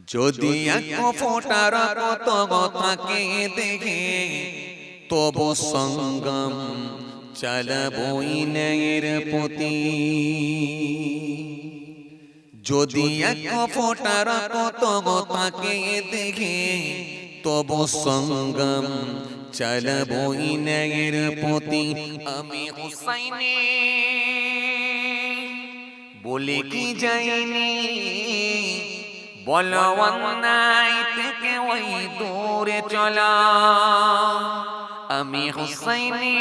যদি এক ফোঁটার কত থাকে দেখে তবু সঙ্গম চালাবই ন্যায়ের প্রতি। যদি এক ফোঁটার কত থাকে দেখে তবু সঙ্গম চালাবই ন্যায়ের প্রতি। আমি হুসাইনে বলে কি যাইনি, বলো অন্যায় থেকে ওই দূরে চলা। আমি হুসাইনে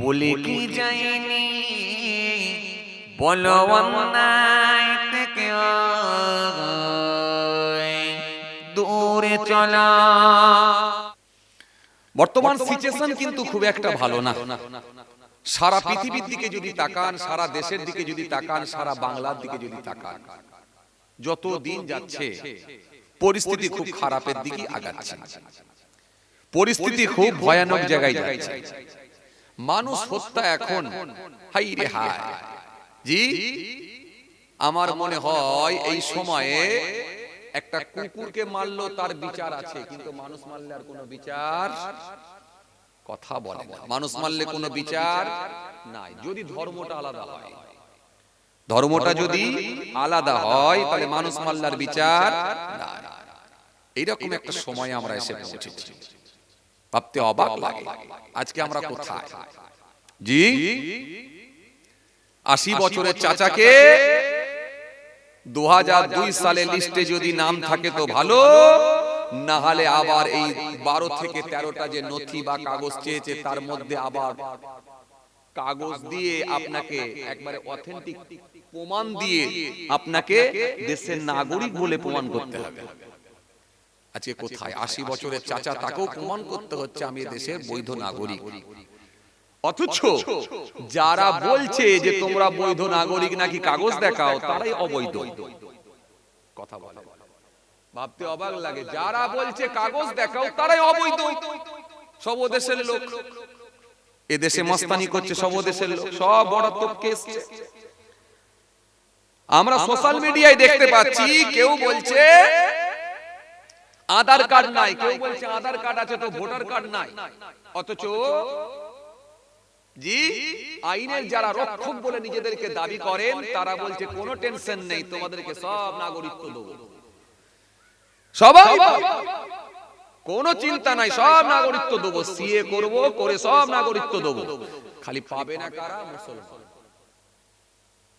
বলে কি যাইনি, বলো অন্যায় থেকে ওই দূরে চলা। বর্তমান সিচুয়েশন কিন্তু খুব একটা ভালো না। সারা পৃথিবীর দিকে যদি তাকান, সারা দেশের দিকে যদি তাকান, সারা বাংলার দিকে যদি তাকান, যত দিন যাচ্ছে পরিস্থিতি খুব খারাপের দিকে আগাচ্ছে। পরিস্থিতি খুব ভয়ানক জায়গায় যাচ্ছে। মানুষ হত্যা এখন হাই রে হায়। জি, আমার মনে হয় এই সময়ে একটা কুকুরকে মারলো তার বিচার আছে, কিন্তু মানুষ মারলে আর কোনো বিচার কথা বলে না। মানুষ মারলে কোনো বিচার নাই। যদি ধর্মটা আলাদা হয়, ধর্মটা যদি আলাদা হয় তাহলে মানুষ মাল্লার বিচার নাই। এইরকম একটা সময় আমরা এসে পৌঁছেছি, ভাবতে অবাক লাগে আজকে আমরা কোথায়। জি, ৮০ বছরের চাচাকে ২০০২ সালে লিস্টে যদি নাম থাকে তো ভালো, না হলে আবার এই ১২ থেকে ১৩টা যে নথি বা কাগজ চেয়েছে তার মধ্যে আবার কাগজ দিয়ে আপনাকে একবারে অথেন্টিক প্রমাণ দিয়ে আপনাকে দেশের নাগরিক বলে প্রমাণ করতে হবে। আজকে কোথায় ৮০ বছরের চাচা, তাকেও প্রমাণ করতে হচ্ছে আমি দেশের বৈধ নাগরিক। অথচ যারা বলছে যে তোমরা বৈধ নাগরিক নাকি কাগজ দেখাও, তারাই অবৈধ কথা বলে। ভাবতে অবাক লাগে, যারা বলছে কাগজ দেখাও তারাই অবৈধ। সব দেশের লোক এদেশে মস্তানি করছে, সব দেশের লোক, সব বড় তোপকে এসছে। আমরা সোশ্যাল মিডিয়ায় দেখতে পাচ্ছি কেউ বলছে আধার কার্ড নাই, কেউ বলছে আধার কার্ড আছে তো ভোটার কার্ড নাই। অথচ জি, আইনের যারা রক্ষক বলে নিজেদেরকে দাবি করেন তারা বলছে কোনো টেনশন নেই, তোমাদেরকে সব নাগরিকত্ব দেব, সবাই কোনো চিন্তা নাই, সব নাগরিকত্ব দেবো, সিএ করব, করে সব নাগরিকত্ব দেবো। খালি পাবে না কারা? মুসলমান।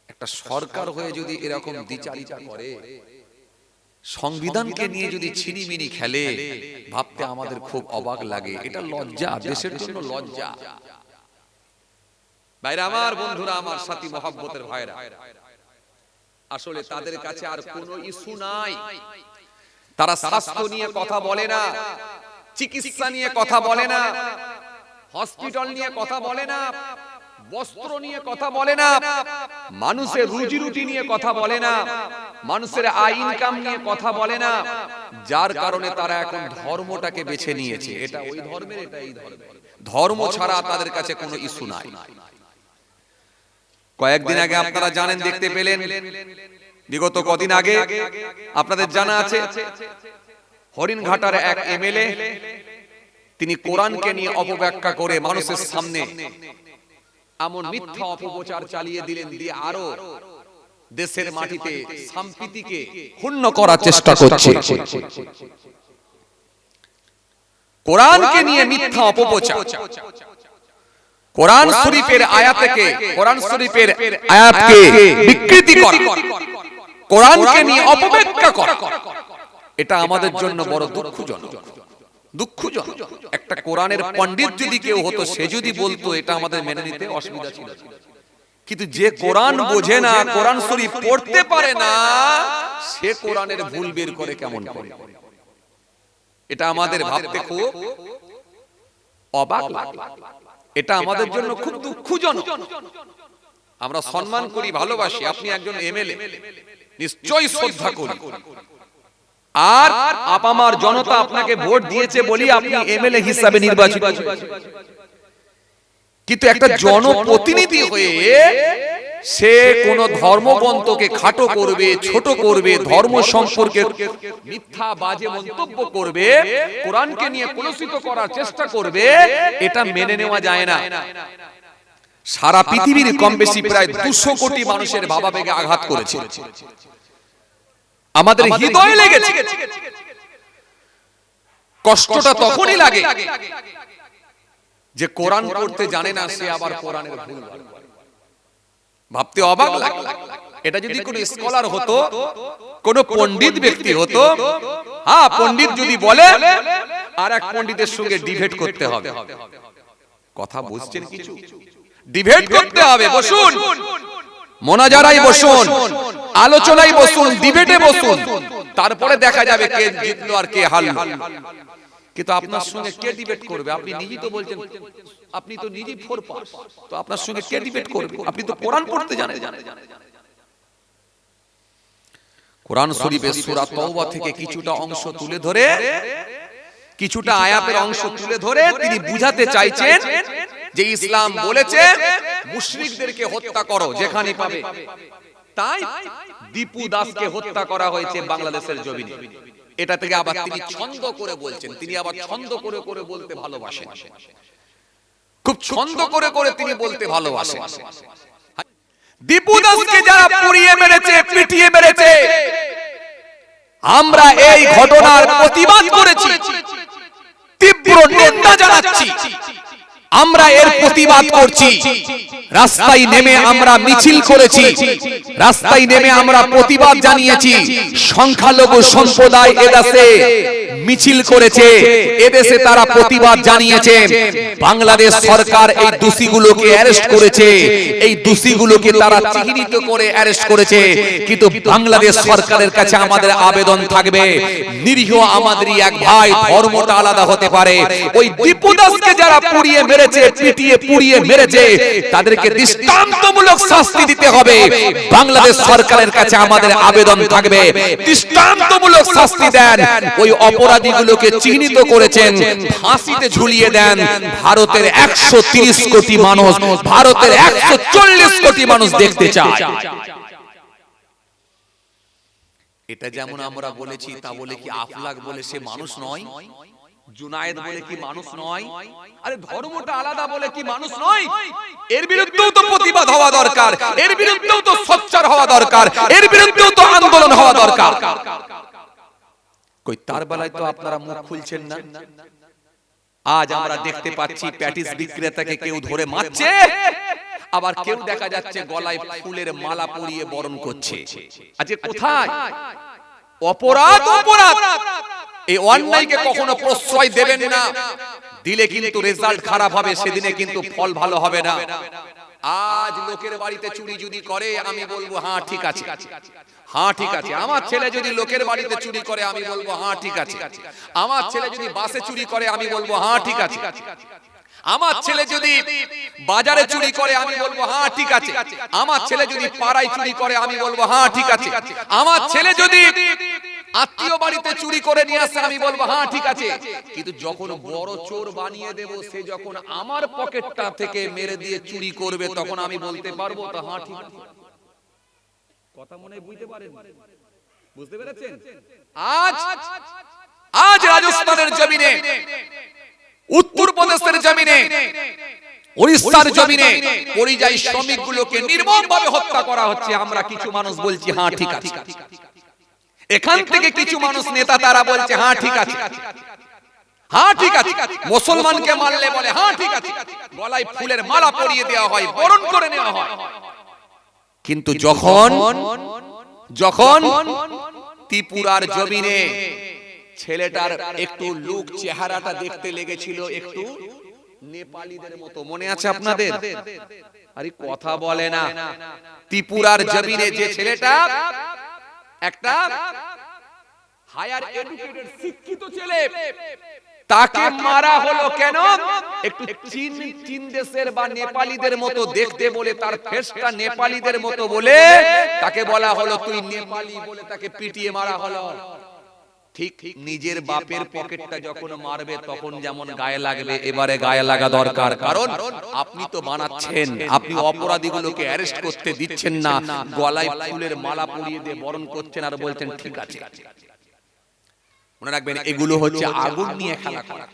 একটা সরকার হয়ে যদি এরকম দ্বিচারিতা করে, সংবিধানকে নিয়ে যদি ছিনিমিনি খেলে, ভাবতে আমাদের খুব অবাক লাগে। এটা লজ্জা, দেশের জন্য লজ্জা। ভাইরা আমার, বন্ধুরা আমার, সাথী মহব্বতের ভাইরা, আসলে তাদের কাছে আর কোনো ইস্যু নাই। তারা স্বাস্থ্য নিয়ে কথা বলে না, চিকিৎসা নিয়ে কথা বলে না, হসপিটাল নিয়ে কথা বলে না, বস্ত্র নিয়ে কথা বলে না, মানুষের রুজি রুটি নিয়ে কথা বলে না, মানুষের আয় ইনকাম নিয়ে কথা বলে না। যার কারণে তারা এখন ধর্মটাকে বেছে নিয়েছে। এটা ওই ধর্মের, এটা এই ধর্মের। ধর্ম ছাড়া তাদের কাছে কোনো ইস্যু নাই। কয়েকদিন আগে আপনারা জানেন, দেখতে পেলেন, বিগত কদিন আগে আপনাদের জানা আছে, হরিণঘাটার এক এমএলএ তিনি কোরআনকে নিয়ে অপব্যাখ্যা করে মানুষের সামনে এমন মিথ্যা অপপ্রচার চালিয়ে দিলেন, দিয়ে আরো দেশের মাটিতে সম্প্রীতিকে ক্ষুণ্ণ করার চেষ্টা করছে। কোরআনকে নিয়ে মিথ্যা অপপ্রচার, কোরআন শরীফের আয়াতকে, কোরআন শরীফের আয়াতকে বিকৃতি করা, কোরআনকে নিয়ে অপব্যাখ্যা করা, এটা আমাদের জন্য বড় দুঃখজনক। দুঃখজনক। একটা কোরআনের পণ্ডিত যদি কেউ হতো, সে যদি বলতো, এটা আমাদের মেনে নিতে অসুবিধা ছিল। কিন্তু যে কোরআন বোঝে না, কোরআন শরীফ পড়তে পারে না, সে কোরআনের ভুল বের করে কেমন করে? এটা আমাদের ভাবতে খুব অবাক লাগে। এটা আমাদের জন্য খুব দুঃখজনক। আমরা সম্মান করি, ভালোবাসি, আপনি একজন এমএলএ, নিশ্চয়ই শ্রদ্ধা করি, আর আপামার জনতা আপনাকে ভোট দিয়েছে বলি আপনি এমএলএ হিসাবে নির্বাচিত। কিন্তু একটা জনপ্রতিনিধি হয়ে সে কোন ধর্মগ্রন্থকে খাটো করবে, ছোট করবে, ধর্ম সম্পর্কে মিথ্যা বাজে মন্তব্য করবে, কোরআনকে নিয়ে কলুষিত করার চেষ্টা করবে, এটা মেনে নেওয়া যায় না। সারা পৃথিবীর কম বেশি প্রায় 200 কোটি মানুষের ভাবাবেগে আঘাত করেছে, আমাদের হৃদয়ে লেগেছে। কষ্টটা তখনই লাগে যে কোরআন পড়তে জানে না, সে আবার কোরআনের ভুল ভাবতে অবাক লাগে। এটা যদি কোনো স্কলার হতো, কোন পণ্ডিত ব্যক্তি হতো, হ্যাঁ পণ্ডিত যদি বলে আর এক পণ্ডিতের সঙ্গে ডিবেট করতে হবে, কথা বুঝছেন কিছু? ডিবেট করতে হবে, বসুন মোনাজারায় বসুন, আলোচনায় বসুন, ডিবেটে বসুন, তারপরে দেখা যাবে কে জিতলো আর কে হারলো। কিন্তু আপনার সঙ্গে কে ডিবেট করবে? আপনি নিজেই তো বলছেন, আপনি তো নিজেই 4 পাস, তো আপনার সঙ্গে কে ডিবেট করবে? আপনি তো কোরআন পড়তে জানেন। কোরআন শরীফের সূরা তাওবা থেকে কিছুটা অংশ তুলে ধরে, কিছুটা আয়াতের অংশ তুলে ধরে তিনি বুঝাতে চাইছেন যে ইসলাম বলেছে মুশরিকদেরকে হত্যা করো যেখানে পাবে। তাই দীপু দাসকে হত্যা করা হয়েছে বাংলাদেশের জমিনে। এটা থেকে আবার তিনি ছন্দ করে বলছেন, তিনি আবার ছন্দ করে করে বলতে ভালোবাসেন, খুব ছন্দ করে করে তিনি বলতে ভালোবাসেন। দীপু দাসকে যারা পুড়িয়ে মেরেছে, পিটিয়ে মেরেছে, আমরা এই ঘটনার প্রতিবাদ করেছি, তীব্র নিন্দা জানাচ্ছি, আমরা এর প্রতিবাদ করছি। রাস্তায় নেমে আমরা মিছিল করেছি, রাস্তায় নেমে আমরা প্রতিবাদ জানিয়েছি। সংখ্যালঘু সম্প্রদায় এদেশে মিছিল করেছে, এদেশে তারা প্রতিবাদ জানিয়েছে। বাংলাদেশ সরকার এই দোষীগুলোকে অ্যারেস্ট করেছে, এই দোষীগুলোকে তারা চিহ্নিত করে অ্যারেস্ট করেছে। কিন্তু বাংলাদেশ সরকারের কাছে আমাদের আবেদন থাকবে, নিরীহ আমাদেরই এক ভাই, ধর্মটা আলাদা হতে পারে। ওই দীপু দাসকে যারা পুড়িয়ে মেরেছে, পিটিয়ে পুড়িয়ে মেরেছে, তাদেরকে দৃষ্টান্তমূলক শাস্তি দিতে হবে। বাংলাদেশ সরকারের কাছে আমাদের আবেদন থাকবে, দৃষ্টান্তমূলক শাস্তি দেন। ওই অপরাধীগুলোকে চিহ্নিত করেছেন, ফাঁসিতে ঝুলিয়ে দেন। ভারতের 130 কোটি মানুষ, ভারতের 140 কোটি মানুষ দেখতে চায়। এটা যেমন আমরা বলেছি, তা বলে কি আফলাক বলে সে মানুষ নয়? জুনায়েদ বলে কি মানুষ নয়? আরে ধর্মটা আলাদা বলে কি মানুষ নয়? এর বিরুদ্ধেও তো প্রতিবাদ হওয়া দরকার, এর বিরুদ্ধেও তো সোচ্চার হওয়া দরকার, এর বিরুদ্ধেও তো আন্দোলন হওয়া দরকার। কই তার বেলায় তো আপনারা মুখ খুলছেন না। আজ আমরা দেখতে পাচ্ছি প্যাটিস বিক্রেতাকে কেউ ধরে মারছে, আবার কেউ দেখা যাচ্ছে গলায় ফুলের মালা পরিয়ে বরণ করছে। আজকে কোথায় অপরাধ? অপরাধ। এই অন্যায়কে কখনো প্রশ্রয় দেবেন না, দিলে কিন্তু রেজাল্ট খারাপ হবে, সেদিনে কিন্তু ফল ভালো হবে না। আজ লোকের বাড়িতে চুরি যদি করে, আমি বলবো হ্যাঁ ঠিক আছে, হ্যাঁ ঠিক আছে। আমার ছেলে যদি লোকের বাড়িতে চুরি করে, আমি বলবো হ্যাঁ ঠিক আছে। আমার ছেলে যদি বাসে চুরি করে, আমি বলবো হ্যাঁ ঠিক আছে। আমার ছেলে যদি বাজারে চুরি করে, আমি বলবো হ্যাঁ ঠিক আছে। আমার ছেলে যদি পাড়ায় চুরি করে, আমি বলবো হ্যাঁ ঠিক আছে। আমার ছেলে যদি আত্মীয় বাড়িতে চুরি করে নিয়ে আসে, আমি বলবো হ্যাঁ ঠিক আছে। কিন্তু যখন বড় চোর বানিয়ে দেব, সে যখন আমার পকেটটা থেকে মেরে দিয়ে চুরি করবে, তখন আমি বলতে পারবো তো হ্যাঁ ঠিক আছে। কথা মনে বুঝতে পারেন? বুঝতে পেরেছেন? আজ আজ রাজস্থানের জমিনে, উত্তরপ্রদেশের জমিনে, ওড়িশার জমিনে পরিযায়ী শ্রমিকগুলোকে নির্মমভাবে হত্যা করা হচ্ছে। আমরা কিছু মানুষ বলছি হ্যাঁ ঠিক আছে। এখান থেকে কিছু মানুষ নেতা তারা বলছে হ্যাঁ ঠিক আছে, হ্যাঁ ঠিক আছে। মুসলমানকে মারলে বলে হ্যাঁ ঠিক আছে, গলায় ফুলের মালা পরিয়ে দেওয়া হয়, বরণ করে নেওয়া হয়। কিন্তু যখন যখন ত্রিপুরার জমিনে ছেলেটার একটু লুক, চেহারাটা দেখতে লেগেছিল একটু নেপালিদের মতো, মনে আছে আপনাদের? আরে কথা বলে না। ত্রিপুরার জমিনে যে ছেলেটা একটা হায়ার এডুকেটেড শিক্ষিত ছেলে, তাকে মারা হলো কেন? একটু চীন দেশের বা নেপালিদের মতো দেখতে বলে, তার ফেসটা নেপালিদের মতো বলে তাকে বলা হলো তুই নেপালি বলে, তাকে পিটিয়ে মারা হলো। ঠিক নিজের বাপের পকেটটা যখন মারবে তখন যেমন গায়ে লাগবে, এবারে গায়ে লাগা দরকার। কারণ আপনি তো বানাচ্ছেন, আপনি অপরাধীগুলোকে অ্যারেস্ট করতে দিচ্ছেন না, গলায় ফুলের মালা পরিয়ে দিয়ে বরণ করছেন আর বলছেন ঠিক আছে। মনে রাখবেন, এগুলো হচ্ছে আগুন নিয়ে খেলা করা।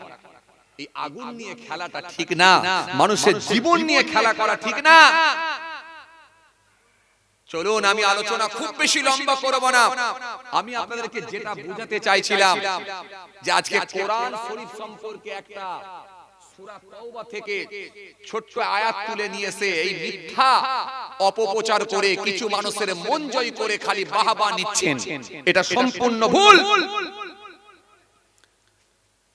এই আগুন নিয়ে খেলাটা ঠিক না, মানুষের জীবন নিয়ে খেলা করা ঠিক না। চলুন, আমি আলোচনা খুব বেশি লম্বা করব না। আমি আপনাদেরকে যেটা বোঝাতে চাইছিলাম যে আজকে কোরআন শরীফ সম্পর্কে একটা সূরা তাওবা থেকে ছোট্ট আয়াত তুলে নিয়েছে, এই মিথ্যা অপপ্রচার করে কিছু মানুষের মন জয় করে খালি বাহবা নিচ্ছেন, এটা সম্পূর্ণ ভুল।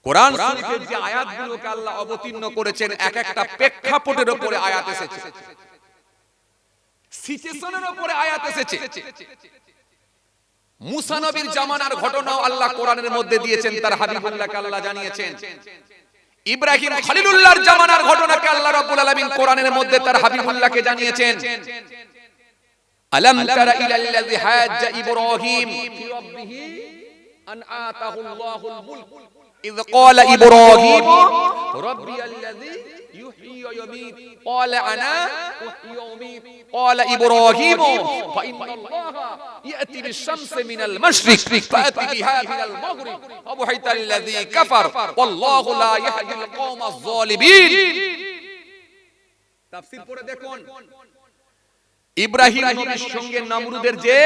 কোরআন শরীফের যে আয়াতগুলোকে আল্লাহ অবতীর্ণ করেছেন, এক একটা প্রেক্ষাপটের উপরে আয়াত এসেছে, সিচুয়েশনের উপরে আয়াত এসেছে। মুসা নবীর জামানার ঘটনাও আল্লাহ কোরআনের মধ্যে দিয়েছেন, তার হাবিবুল্লাহকে আল্লাহ জানিয়েছেন। ইব্রাহিম খলিলুল্লাহর জামানার ঘটনাকে আল্লাহ রাব্বুল আলামিন কোরআনের মধ্যে তার হাবিবুল্লাহকে জানিয়েছেন। আলাম তারা ইলাল্লাযী হাজ্জা ইব্রাহিম ফি রাব্বিহি আন আতাহুল্লাহুল মুলক ইয ক্বালা ইব্রাহিম রাব্বিয়াল্লাযী يحيي ويميت قال انا احيي واميت قال ابراهيم فان الله ياتي بالشمس من المشرق فاتي بها من المغرب فبهت الذي كفر والله لا يهدي القوم الظالمين। তাফসীর পড়ে দেখুন, ইব্রাহিম নবীর সঙ্গে নমরুদের যে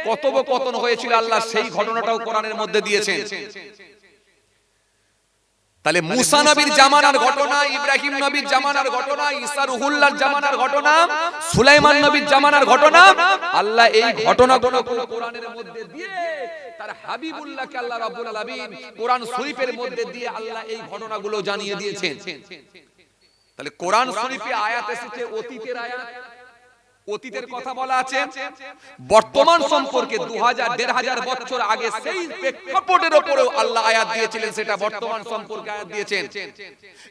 কথোপকথন হয়েছিল, আল্লাহ সেই ঘটনাটাও কোরআনের মধ্যে দিয়েছেন। তাহলে মুসা নবীর জামানার ঘটনা, ইব্রাহিম নবীর জামানার ঘটনা, ঈসা রুহুল্লাহর জামানার ঘটনা, সুলাইমান নবীর জামানার ঘটনা, আল্লাহ এই ঘটনাগুলো কোরআনের মধ্যে দিয়ে তার হাবিবুল্লাহকে আল্লাহ রাব্বুল আলামিন কোরআন শরীফের মধ্যে দিয়ে আল্লাহ এই ঘটনাগুলো জানিয়ে দিয়েছেন। তাহলে কোরআন শরীফে আয়াত এসেছে অতীতের আয়াত, অতীতের কথা বলা আছে, বর্তমান সম্পর্কে 2000-1500 বছর আগে সেই প্রেক্ষাপটের উপরেও আল্লাহ আয়াত দিয়েছিলেন, সেটা বর্তমান সম্পর্কে আয়াত দিয়েছেন,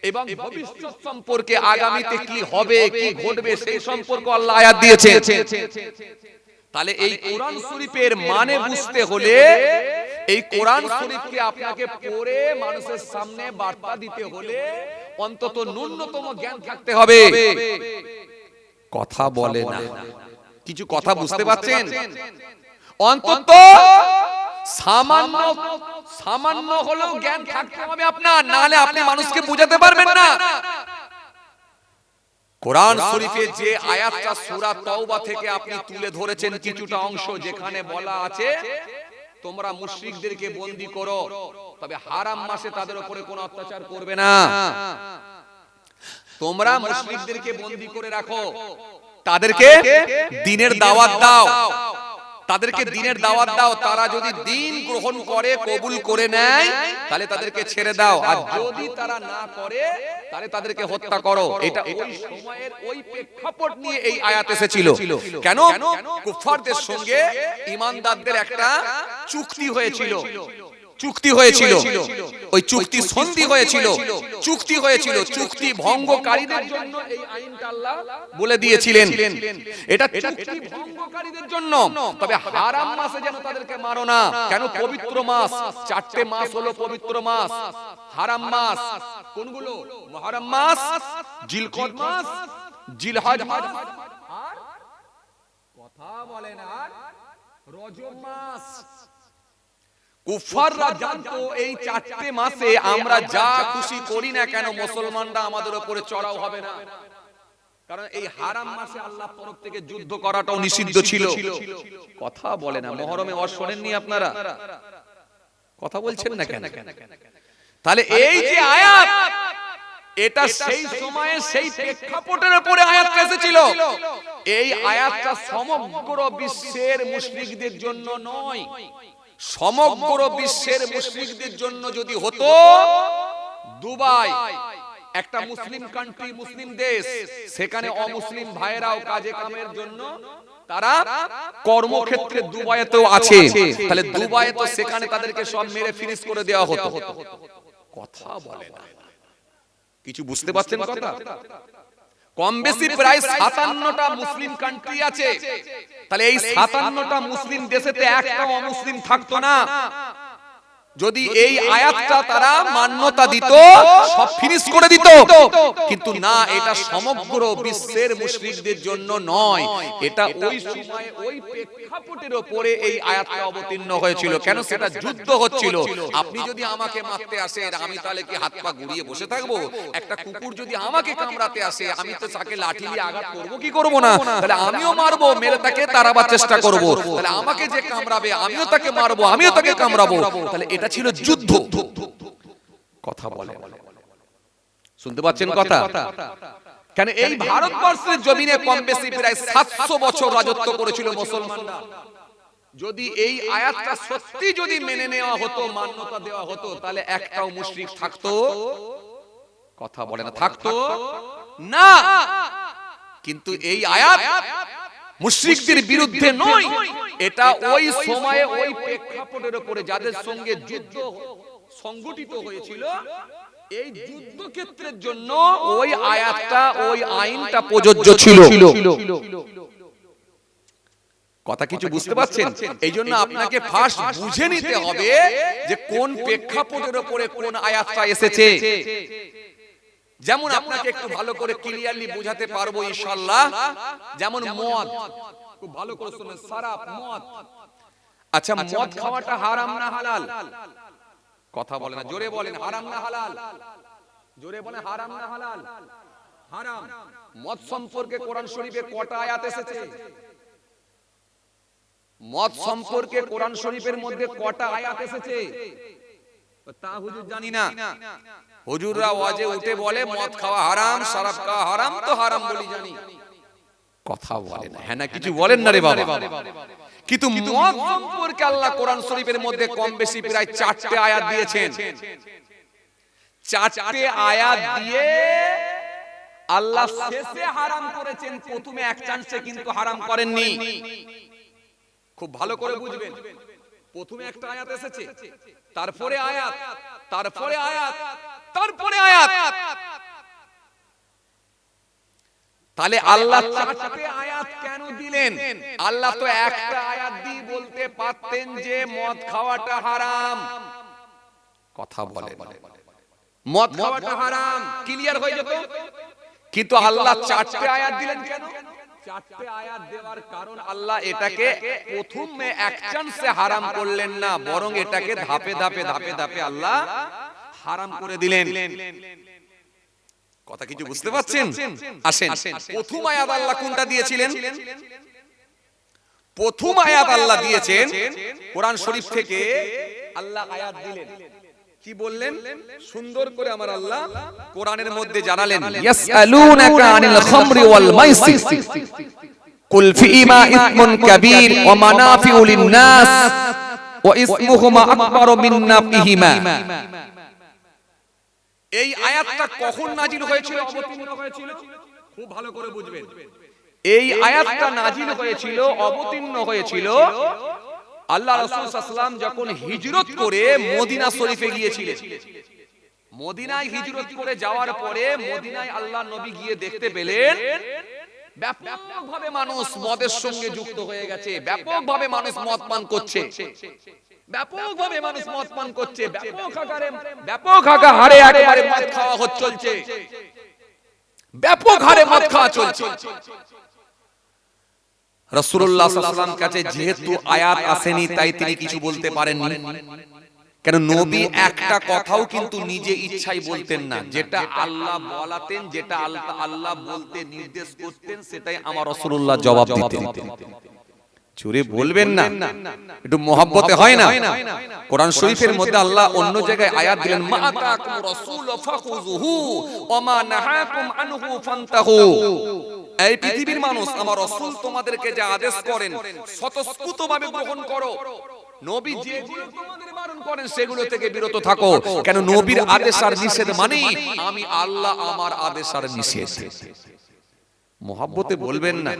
এবং ভবিষ্যৎ সম্পর্কে আগামীতে কি হবে কি ঘটবে সেই সম্পর্কে আল্লাহ আয়াত দিয়েছেন। তাহলে এই কোরআন শরীফের মানে বুঝতে হলে এই কোরআন শরীফকে আপনাকে পড়ে মানুষের সামনে বার্তা দিতে হলে অন্তত ন্যূনতম জ্ঞান থাকতে হবে। কথা বলে না, কিছু কথা বুঝতে পারছেন? অন্তত সামান্য সামান্য হলেও জ্ঞান থাকতে হবে আপনার, না হলে আপনি মানুষকে বোঝাতে পারবেন না। কোরআন শরীফে যে আয়াতটা সূরা তাওবা থেকে আপনি তুলে ধরেছেন কিছুটা অংশ, যেখানে বলা আছে তোমরা মুশরিকদেরকে বন্দী করো, তবে হারাম মাসে তাদের উপরে কোনো অত্যাচার করবে না। তোমরা মুশরিকদেরকে বন্দী করে রাখো, তাদেরকে দ্বীনের দাওয়াত দাও, তাদেরকে দ্বীনের দাওয়াত দাও, তারা যদি দ্বীন গ্রহণ করে কবুল করে নেয় তাহলে তাদেরকে ছেড়ে দাও, আর যদি তারা না করে তাহলে তাদেরকে হত্যা করো। এটা ওই সময়ের ওই প্রেক্ষাপট নিয়ে এই আয়াত এসেছিল। কেন? কুফফারদের সঙ্গে ঈমানদারদের একটা চুক্তি হয়েছিল, চুক্তি হয়েছিল, ওই চুক্তি সন্ধি হয়েছিল, চুক্তি হয়েছিল, চুক্তি ভঙ্গকারীদের জন্য এই আইনটা আল্লাহ বলে দিয়েছিলেন, এটা চুক্তি ভঙ্গকারীদের জন্য। তবে হারাম মাসে যেন তাদেরকে মারো না। কেন? পবিত্র মাস, 4টে মাস হলো পবিত্র মাস। হারাম মাস কোনগুলো? মুহররম মাস, জিলকদ মাস, জিলহজ মাস, আর কথা বলেন আর রজব মাস। কুফাররা জানতো এই 4টে মাসে আমরা যা খুশি করি না কেন মুসলমানরা আমাদের উপরে চড়াও হবে না, কারণ এই হারাম মাসে আল্লাহর তরফ থেকে যুদ্ধ করাটাও নিষিদ্ধ ছিল। কথা বলে না, মুহররমে ওয়াজ শোনেননি আপনারা? কথা বলছেন না কেন? তাহলে এই যে আয়াত, এটা সেই সময়ে সেই প্রেক্ষাপটের উপরে আয়াতটা এসেছিল। এই আয়াতটা সমগ্র বিশ্বের মুশরিকদের জন্য নয়, সমগ্র বিশ্বের মুশরিকদের জন্য যদি হতো, দুবাই একটা মুসলিম কান্ট্রি, মুসলিম দেশ, সেখানে অমুসলিম ভাইরাও কাজে কামের জন্য তারা কর্মক্ষেত্রে দুবাইতেও আছে, তাহলে দুবাইয়ে তো সেখানে তাদেরকে সব মেরে ফিনিশ করে দেওয়া হতো। কথা বলে না, কিছু বুঝতে পারছেন কথা? কম বেশি প্রায় 57টা মুসলিম কান্ট্রি আছে, তাহলে এই 57টা মুসলিম দেশেতে একটা অমুসলিম থাকতো না। যদি এই আয়াতটা তারা মান্যতা দিত, সব ফিনিশ করে দিত, কিন্তু না, এটা সমগ্র বিশ্বের মুশরিকদের জন্য নয়, এটা ওই সময় ওই প্রেক্ষাপটের উপরে এই আয়াতটা অবতীর্ণ হয়েছিল। কেন? সেটা যুদ্ধ হচ্ছিল। আপনি যদি আমাকে মারতে আসেন, আমি তাহলে কি হাত পা গুড়িয়ে বসে থাকবো? একটা কুকুর যদি আমাকে কামড়াতে আসে, আমি তো তাকে লাঠি দিয়ে আঘাত করবো কি করবো না? তাহলে আমিও মারবো, মেরে তাকে তাড়াবার চেষ্টা করব। তাহলে আমাকে যে কামড়াবে আমিও তাকে মারবো, আমিও তাকে কামড়াবো। তাহলে এটা ছিল যুদ্ধ। কথা বলে, শুনতে পাচ্ছেন কথা? কেন এই ভারতবর্ষের জমিনে কম বেশি প্রায় 700 বছর রাজত্ব করেছিল মুসলমানরা। যদি এই আয়াতটা সত্যি যদি মেনে নেওয়া হতো, মান্যতা দেওয়া হতো, তাহলে একটাও মুশরিক থাকতো? কথা বলে না, থাকতো না। কিন্তু এই আয়াত মুশরিকদের বিরুদ্ধে নয়, এটা ওই সময়ে ওই প্রেক্ষাপটের উপরে যাদের সঙ্গে যুদ্ধ সংগঠিত হয়েছিল, এই যুদ্ধক্ষেত্রের জন্য ওই আয়াতটা, ওই আইনটা প্রযোজ্য ছিল। কথা কিছু বুঝতে পারছেন? এই জন্য আপনাকে ফার্স্ট বুঝে নিতে হবে যে কোন প্রেক্ষাপটের উপরে কোন আয়াতটা এসেছে। যেমন আপনাকে একটু ভালো করে ক্লিয়ারলি বোঝাতে পারবো ইনশাআল্লাহ। যেমন মদ, খুব ভালো করে শুনুন, শরাব, মদ। আচ্ছা, মদ খাওয়াটা হারাম না হালাল? কথা বলে না, জোরে বলেন, হারাম না হালাল? জোরে বলেন, হারাম না হালাল? হারাম। মদ সম্পর্কে কোরআন শরীফে কটা আয়াত এসেছে? মদ সম্পর্কে কোরআন শরীফের মধ্যে কটা আয়াত এসেছে? তা হুজুর জানি না। হুজুররা ওয়াজে উঠে বলে মদ খাওয়া হারাম, শরাব খাওয়া হারাম, তো হারাম বলি জানি। কথা বলে না, হ্যাঁ না কিছু বলেন না রে বাবা। কিন্তু মদ সম্পর্কে আল্লাহ কোরআন শরীফের মধ্যে কম বেশি প্রায় 4টে আয়াত দিয়েছেন। 4টে আয়াত দিয়ে আল্লাহ শেষে হারাম করেছেন, প্রথমে এক চান্সে কিন্তু হারাম করেননি। খুব ভালো করে বুঝবেন। প্রথমে একটা আয়াত এসেছে, তারপরে আয়াত, তারপরে আয়াত, তারপরে আয়াত। তাহলে আল্লাহ 4টে আয়াত কেন দিলেন? আল্লাহ তো একটা আয়াত দিয়ে বলতে পারতেন যে মদ খাওয়াটা হারাম। কথা বলে, মদ খাওয়াটা হারাম, ক্লিয়ার হয়ে যেত। কিন্তু আল্লাহ 4টে আয়াত দিলেন কেন? 4টে আয়াত দেওয়ার কারণ আল্লাহ এটাকে প্রথমে এক চান্সে হারাম করলেন না, বরং এটাকে ধাপে ধাপে ধাপে ধাপে আল্লাহ হারাম করে দিলেন। কথা কিছু বুঝতে পারছেন? আসেন, প্রথম আয়াত আল্লাহ কোনটা দিয়েছিলেন? প্রথম আয়াত আল্লাহ দিয়েছেন কোরআন শরীফ থেকে। আল্লাহ আয়াত দিলেন, কি বললেন? সুন্দর করে আমার আল্লাহ কোরআনের মধ্যে জানালেন, ইয়াসআলুনাকা আনিল খামরি ওয়াল মাইসির কুল ফীমা ইসমুন কাবীর ওয়া মানাফিউ লিন-নাস ওয়া ইসমুহুমা আকবারু মিন নাফইহিমা। এই আয়াতটা কখন নাজিল হয়েছিল, অবতীর্ণ হয়েছিল? খুব ভালো করে বুঝবেন। এই আয়াতটা নাজিল হয়েছিল, অবতীর্ণ হয়েছিল আল্লাহ রাসূল সাল্লাল্লাহু আলাইহি ওয়াসাল্লাম যখন হিজরত করে মদিনা শরীফে গিয়েছিলেন। মদিনায় হিজরত করে যাওয়ার পরে মদিনায় আল্লাহ নবী গিয়ে দেখতে পেলেন ব্যাপকভাবে মানুষ মদের সঙ্গে যুক্ত হয়ে গেছে, ব্যাপকভাবে মানুষ মদ পান করছে, ব্যাপকভাবে মানুষ মদ পান করছে, ব্যাপক হারে একেবারে মদ খাওয়া চলছে, ব্যাপক হারে মদ খাওয়া চলছে। রাসূলুল্লাহ সাল্লাল্লাহু আলাইহি ওয়াসাল্লাম কাছে যেহেতু আয়াত আসেনি, তাই তিনি কিছু বলতে পারেননি। কেন? নবী একটা কথাও কিন্তু নিজে ইচ্ছাই বলতেন না। যেটা আল্লাহ বলাতেন, যেটা আল্লাহ বলতে নির্দেশ করতেন, সেটাই আমার রাসূলুল্লাহ জবাব দিতেন। চুরে বলবেন না, একটু মহব্বতে হয় না? কোরআন শরীফের মধ্যে আল্লাহ অন্য জায়গায় আয়াত দিলেন, মা আতাকুম রাসূল ফাখুযুহু ওয়া মা নাহাকুম আনহু ফান্তাহু। এই পৃথিবীর মানুষ, আমার রাসূল তোমাদেরকে যা আদেশ করেন স্বতঃস্ফূর্তভাবে গ্রহণ করো, নবী যেগুলো তোমাদের বারণ করেন সেগুলো থেকে বিরত থাকো। কেন? নবীর আদেশ আর নিষেধ মানে আমি আল্লাহ, আমার আদেশ আর নিষেধ। মহব্বতে বলবেন না,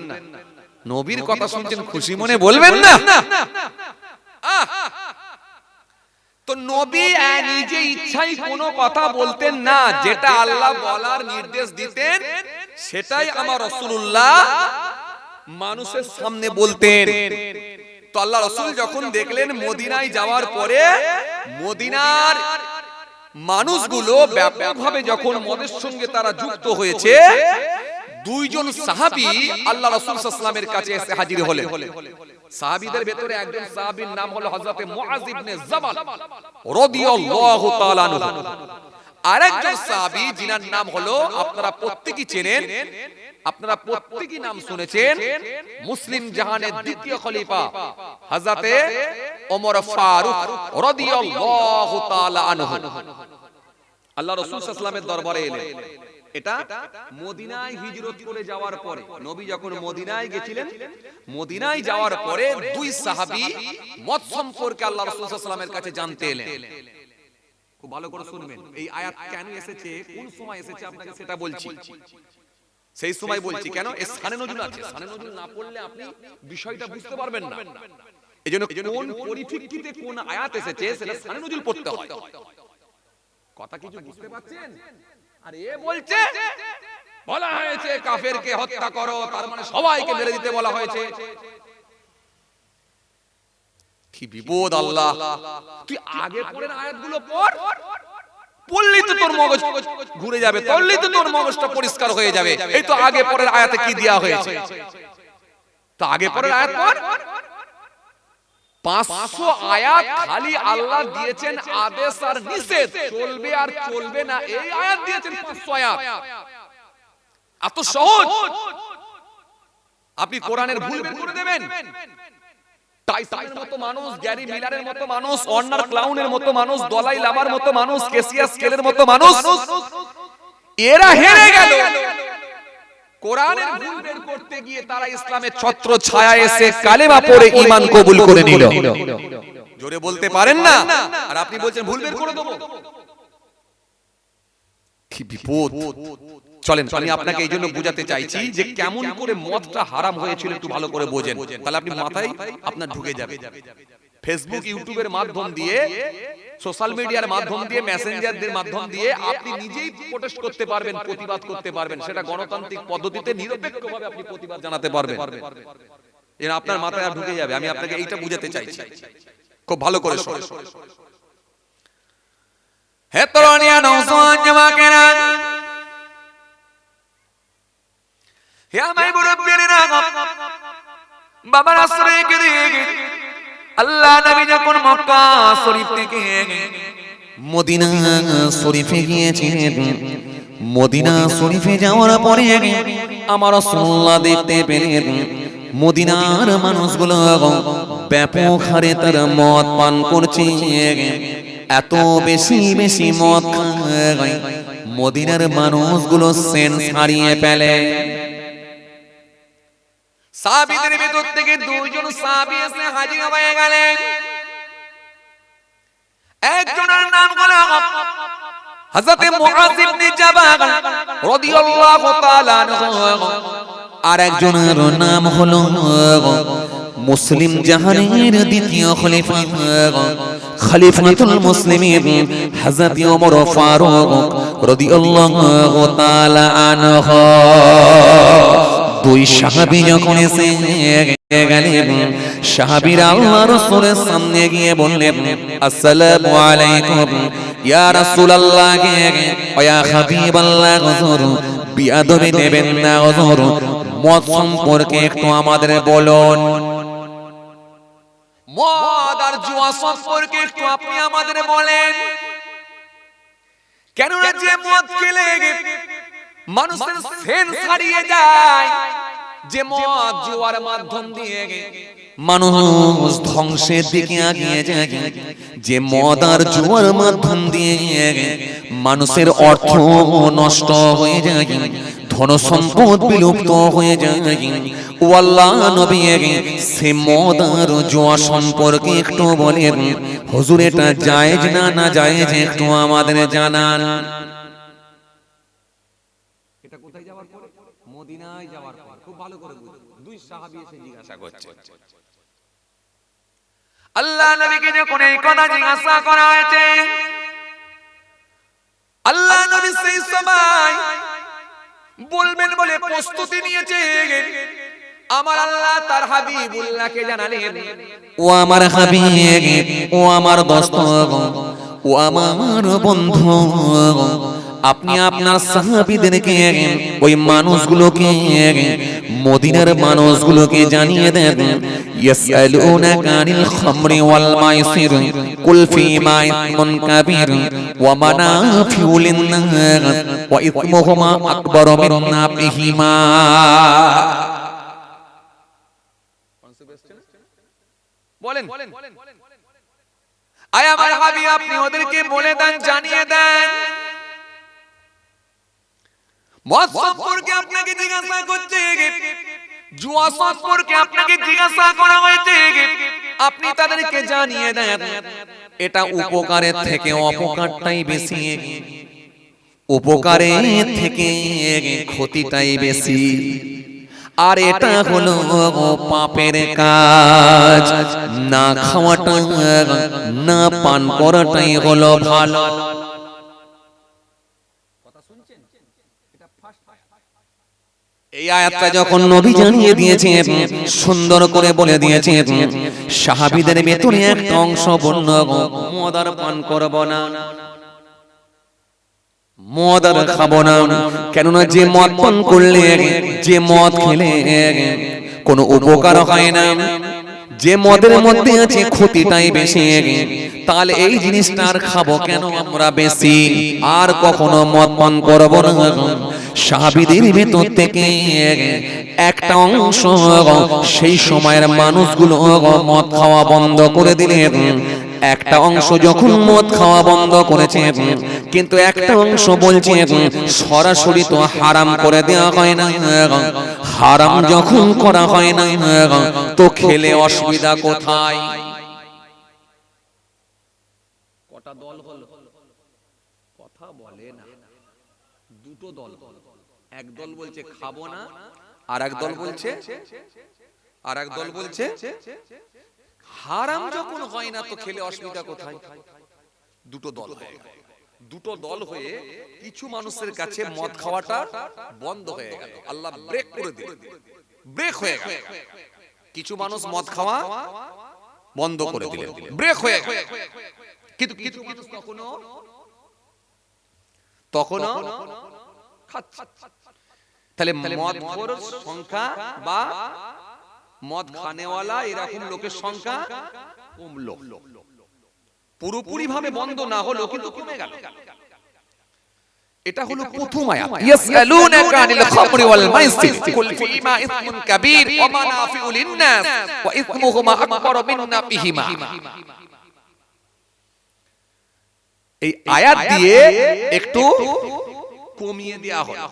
নবীর কথা শুনছেন খুশি মনে বলবেন না। তো নবী নিজে ইচ্ছাই কোনো কথা বলতেন না, যেটা আল্লাহ বলার নির্দেশ দিতেন সেটাই আমার রাসূলুল্লাহ মানুষের সামনে বলতেন। তো আল্লাহ রাসূল যখন দেখলেন মদিনায় যাওয়ার পরে মদিনার মানুষগুলো ব্যাপকভাবে যখন মদের সঙ্গে তারা যুক্ত হয়েছে, দুইজন সাহাবী আল্লাহ রাসূল সাল্লাল্লাহু আলাইহি ওয়াসাল্লামের কাছে এসে হাজির হলেন। সাহাবীদের ভেতরে একজন সাহাবীর নাম হলো হযরত মুআয ইবনে জাবাল রাদিয়াল্লাহু তাআলা আনহু। আরেকজন সাহাবী যিনার নাম হলো, আপনারা প্রত্যেকেই চেনেন, আপনারা প্রত্যেকেই নাম শুনেছেন, মুসলিম জাহানের দ্বিতীয় খলিফা হযরত ওমর ফারুক রাদিয়াল্লাহু তাআলা আনহু। আল্লাহ রাসূল সাল্লাল্লাহু আলাইহি ওয়াসাল্লামের দরবারে এলেন। এটা মদিনায় হিজরত করে যাওয়ার পরে, নবী যখন মদিনায় গেছিলেন, মদিনায় যাওয়ার পরে দুই সাহাবী মদ সম্পর্কে আল্লাহ রাসূল সাল্লাল্লাহু আলাইহি ওয়াসাল্লামের কাছে জানতে এলেন। খুব ভালো করে শুনবেন, এই আয়াত কেন এসেছে, কোন সময় এসেছে আপনাকে সেটা বলছি। সেই সময় বলছি কেন, এর শানে নজুল আছে, শানে নজুল না পড়লে আপনি বিষয়টা বুঝতে পারবেন না। এজন্য কোন পরিপ্রেক্ষিতে কোন আয়াত এসেছে সেটা শানে নজুল পড়তে হয়। কথা কিছু বুঝতে পারছেন? আর এ বলছে বলা হয়েছে কাফেরকে হত্যা করো, তার মানে সবাইকে মেরে দিতে বলা হয়েছে। কি বিপদ! আল্লাহ, তুই আগে পড়েন আয়াতগুলো পড়, পড়লেই তো তোর মগজ ঘুরে যাবে, পড়লেই তো তোর মগজটা পরিষ্কার হয়ে যাবে। এই তো আগে পরের আয়াতে কি দেয়া হয়েছে, তো আগে পরের আয়াত পড়। 500 আয়াত খালি আল্লাহ দিয়েছেন আদেশ আর নিষেধ, চলবে আর চলবে না, এই আয়াত দিয়েছেন 500 আয়াত। এত সহজ আপনি কোরআনের ভুল বের করে দেবেন। টাইসনের মতো মানুষ, গ্যারি মিলারের মতো মানুষ, অর্নার ক্লাউনের মতো মানুষ, দলাই লামার মতো মানুষ, কেসিয়াস স্কেলের মতো মানুষ, এরা হেরে গেল। কোরআনের ভুল বের করতে গিয়ে তারা ইসলামের ছত্র ছায়া এসে কালেমা পড়ে ঈমান কবুল করে নিল। জোরে বলতে পারেন না, আর আপনি বলছেন ভুল বের করে দেব। কি বিপদ! চলেন আমি আপনাকে এই জন্য বোঝাতে চাইছি যে কেমন করে মদটা হারাম হয়েছিল, একটু ভালো করে বোঝেন, তাহলে আপনি মাথায় আপনার ঢুকে যাবে। ফেসবুক, ইউটিউবের মাধ্যম দিয়ে, সোশ্যাল মিডিয়ার মাধ্যম দিয়ে, মেসেঞ্জারদের মাধ্যম দিয়ে আপনি নিজেই প্রোটেস্ট করতে পারবেন, প্রতিবাদ করতে পারবেন। সেটা গণতান্ত্রিক পদ্ধতিতে নিরপেক্ষভাবে আপনি প্রতিবাদ জানাতে পারবেন। এর আপনার মাথায় আর ঢুকে যাবে। আমি আপনাকে এইটা বোঝাতে চাইছি, খুব ভালো করে শুনুন। হে তরুণিয়া নওজোয়ান জামাকেরা, হে আমার মুরব্বিরা, বাবার আশ্রয় দিয়ে আল্লাহ নবী যখন মক্কা শরীফ থেকে মদিনা শরীফে গিয়েছিলেন, মদিনা শরীফে যাওয়ার পরে আমার রাসূলুল্লাহ দেখতে পেলেন মদিনার মানুষগুলো ব্যাপক হারে তারা মদ পান করছে। এত বেশি বেশি মদ খায়, মদিনার মানুষগুলো সেন্স হারিয়ে ফেলে। সাহাবীদের ভিতর থেকে দুইজন সাহাবী এসে হাজির হয়ে গেলেন। একজনের নাম হলো হযরত মুআয ইবনে জাবাল রাদিয়াল্লাহু তাআলা আনহু, আর একজনের নাম হলো মুসলিম জাহানের দ্বিতীয় খলিফা খলিফাতুল মুসলিমিন হযরত ওমর ফারুক রাদিয়াল্লাহু তাআলা আনহু। দুই সাহাবী যখন এসে গেলেন, সাহাবীরা আল্লাহর রাসূলের সামনে গিয়ে বললেন, আসসালামু আলাইকুম ইয়া রাসূলুল্লাহ, ইয়া হাবিবাল্লাহ, হুজুর বিয়াদবি দেবেন না হুজুর, মদ সম্পর্কে একটু আমাদের বলুন। মদ আর জুয়া সম্পর্কে একটু আপনি আমাদের বলেন। কেন যে মদ খেলে মানুষের সেন্স হারিয়ে যায়, যে মদ জুয়ার মাধ্যম দিয়ে মানুষ ধ্বংসের দিকে এগিয়ে যায়, যে মদ আর জুয়ার মাধ্যম দিয়ে মানুষের অর্থ নষ্ট হয়ে যায়, ধন সম্পদ বিলুপ্ত হয়ে যায়। ও আল্লাহ নবী, সে মদ আর জুয়া সম্পর্কে একটু বলেন হুজুর, এটা জায়েজ না না জায়েজ একটু আমাদের জানান। এটা কোথায় যাওয়ার পরে? মদিনায় যাওয়ার পর। খুব ভালো করে বুঝুন, দুই সাহাবী এসে জিজ্ঞাসা করছে। আল্লাহ নবীকে যখন এই কথা জিজ্ঞাসা করা হয়েছে, আল্লাহ নবী সেই সময় বলবেন বলে প্রস্তুতি নিয়েছে। আমার আল্লাহ তার হাবিবুল্লাহকে জানালেন, ও আমার হাবিব, ও আমার দোস্ত, ও আমার বন্ধু, আপনি আপনার সাহাবীদেরকে ওই মানুষগুলোকে মদিনার মানুষগুলোকে জানিয়ে দেন, ইয়াসআলুনাকা আনিল খামরি ওয়াল মাইসির কুল ফীমা ইসমুন কাবীর ওয়া মানাফিউ লিন-নাস ওয়া ইসমুহুমা আকবারু মিন নাফইহিমা। বলেন আয় আমার হাবিব, আপনি ওদেরকে বলে দেন, জানিয়ে দেন, মদ সম্পর্কে আপনাকে জিজ্ঞাসা করছে, জুয়া সম্পর্কে আপনাকে জিজ্ঞাসা করা হয়েছে, আপনি তাদেরকে জানিয়ে দেন এটা উপকারের থেকে অপকারটাই বেশি, উপকারের থেকে ক্ষতিটাই বেশি, আর এটা হলো পাপের কাজ। না খাওয়াটা না পান করাটাই হলো ভালো। এই আয়াতটা যখন নবী জানিয়ে দিয়েছেন, সুন্দর করে বলে দিয়েছেন, সাহাবীদের ভেতরে একটা অংশ বলল, মদ আর পান করব না, মদ আর খাবো না। কেননা যে মদ পান করলে, যে মদ খেলে কোনো উপকার হয় না, যে মদের মধ্যে আছে ক্ষতিটাই বেশি, তাহলে এই জিনিসটা আর খাবো কেন আমরা বেশি, আর কখনো মদ পান করব না। সাহাবীদের ভেতর থেকে একটা অংশ সেই সময়ের মানুষগুলো মদ খাওয়া বন্ধ করে দিলেন। একটা অংশ যখন মদ খাওয়া বন্ধ করেছে, কিন্তু একটা অংশ বলছে সরাসরি তো হারাম করে দেওয়া হয় না, হারাম যখন করা হয় না তো খেলে অসুবিধা কোথায়? কটা দল হলো? কথা বলে না। দুটো দল, এক দল বলছে খাবো না, আর এক দল বলছে হারাম যখন হয় না তো খেলে অসুবিধা কোথায়? দুটো দল হয়ে গেল। দুটো দল হয়ে কিছু মানুষের কাছে মদ খাওয়াটা বন্ধ হয়ে গেল, আল্লাহ ব্রেক করে দিল, ব্রেক হয়ে গেল। কিছু মানুষ মদ খাওয়া বন্ধ করে দিলেন, ব্রেক হয়ে গেল। কিন্তু কিছু মানুষ তখনও খাচ্ছে। তাহলে মদখোর সংখ্যা বা মদ খানেওয়ালা এরকম লোকের সংখ্যা কমলো, পুরোপুরি ভাবে বন্ধ না হলো কিন্তু কমে গেল। এটা হলো প্রথম আয়াত, ইয়াসআলুনাকা আনিল খামরি ওয়াল মাইসির কুল ফীমা ইসমুন কাবীর ওয়া মানাফিউ লিন-নাস ওয়া ইসমুহুমা আকবারু মিন নাফইহিমা। এই আয়াত দিয়ে একটু কমিয়ে দেয়া হলো।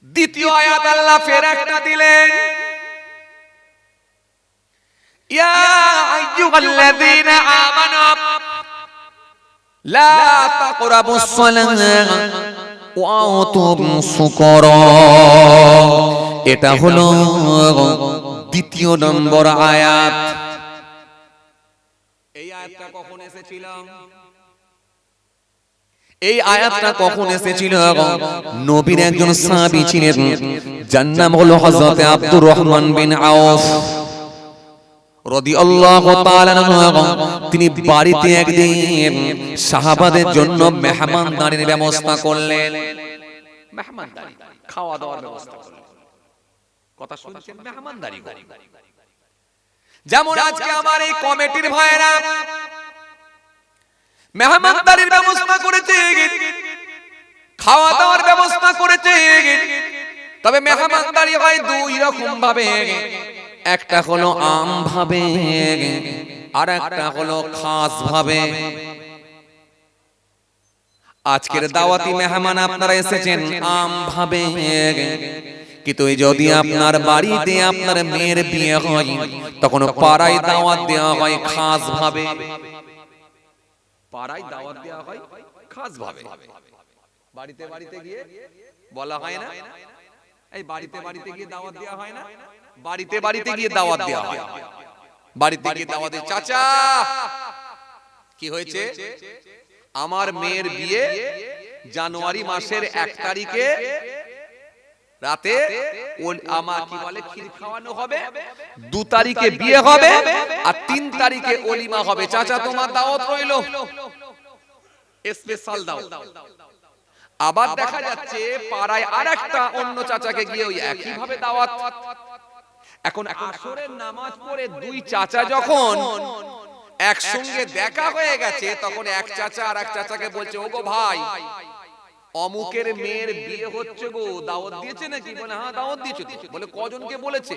দ্বিতীয় আয়াত আল্লাহ ফের একটা দিলেন, ইয়া আইয়ুহাল্লাযীনা আমানু লা তাকরাবুস সালাহ ওয়া আনতুম সুকারা। এটা হলো দ্বিতীয় নম্বর আয়াত। এই আয়াতটা কখন এসেছিল? এই আয়াতটা কখন এসেছিল? নবীর একজন সাহাবী ছিলেন, যার নাম হলো হযরত আব্দুর রহমান বিন আওফ রাদিয়াল্লাহু তাআলা আনহু। তিনি বাড়িতে একদিন সাহাবাদের জন্য মেহমানদারির ব্যবস্থা করলেন। মেহমানদারি, খাওয়া দাওয়ার ব্যবস্থা করলেন। কথা শুনছেন? মেহমানদারি। যেমন আজকে আমার এই কমিটির ভাইরা মেহমানদারির ব্যবস্থা করেছে, খাওয়া দাওয়ার ব্যবস্থা করেছে। তবে মেহমানদারি হয় দুই রকম ভাবে, একটা হলো আম ভাবে, আর একটা হলো খাস ভাবে। আজকের দাওয়াতি মেহমান আপনারা এসেছেন আম ভাবে, কিন্তু যদি আপনার বাড়িতে আপনার মেয়ের বিয়ে হয় তখন পাড়ায় দাওয়াত দেওয়া হয় খাস ভাবে। পাড়ায় দাওয়াত দেওয়া হয় খাস ভাবে। বাড়িতে বাড়িতে গিয়ে বলা হয় না, এই বাড়িতে বাড়িতে গিয়ে দাওয়াত দেওয়া হয় না, বাড়িতে বাড়িতে গিয়ে দাওয়াত দেওয়া হয়। বাড়িতে গিয়ে দাওয়াতে, চাচা কি হয়েছে? আমার মেয়ের বিয়ে জানুয়ারি মাসের 1 তারিখে রাতে আমার কি বলে ক্ষীর খাওয়ানো হবে, 2 তারিখে বিয়ে হবে আর 3 তারিখে ওলিমা হবে। চাচা তোমার দাওয়াত রইল, স্পেশাল দাওয়াত। আবার দেখা যাচ্ছে পাড়ায় আরেকটা অন্য চাচাকে গিয়ে ওই একই ভাবে দাওয়াত। এখন আসরের নামাজ পড়ে 2 চাচা যখন একসঙ্গে দেখা হয়ে গেছে, তখন এক চাচা আর এক চাচাকে বলছে, ওগো ভাই, অমুকের মেয়ের বিয়ে হচ্ছে গো, দাওয়াত দিয়েছে নাকি? বলে হ্যাঁ দাওয়াত দিয়েছে। বলে কজনকে বলেছে?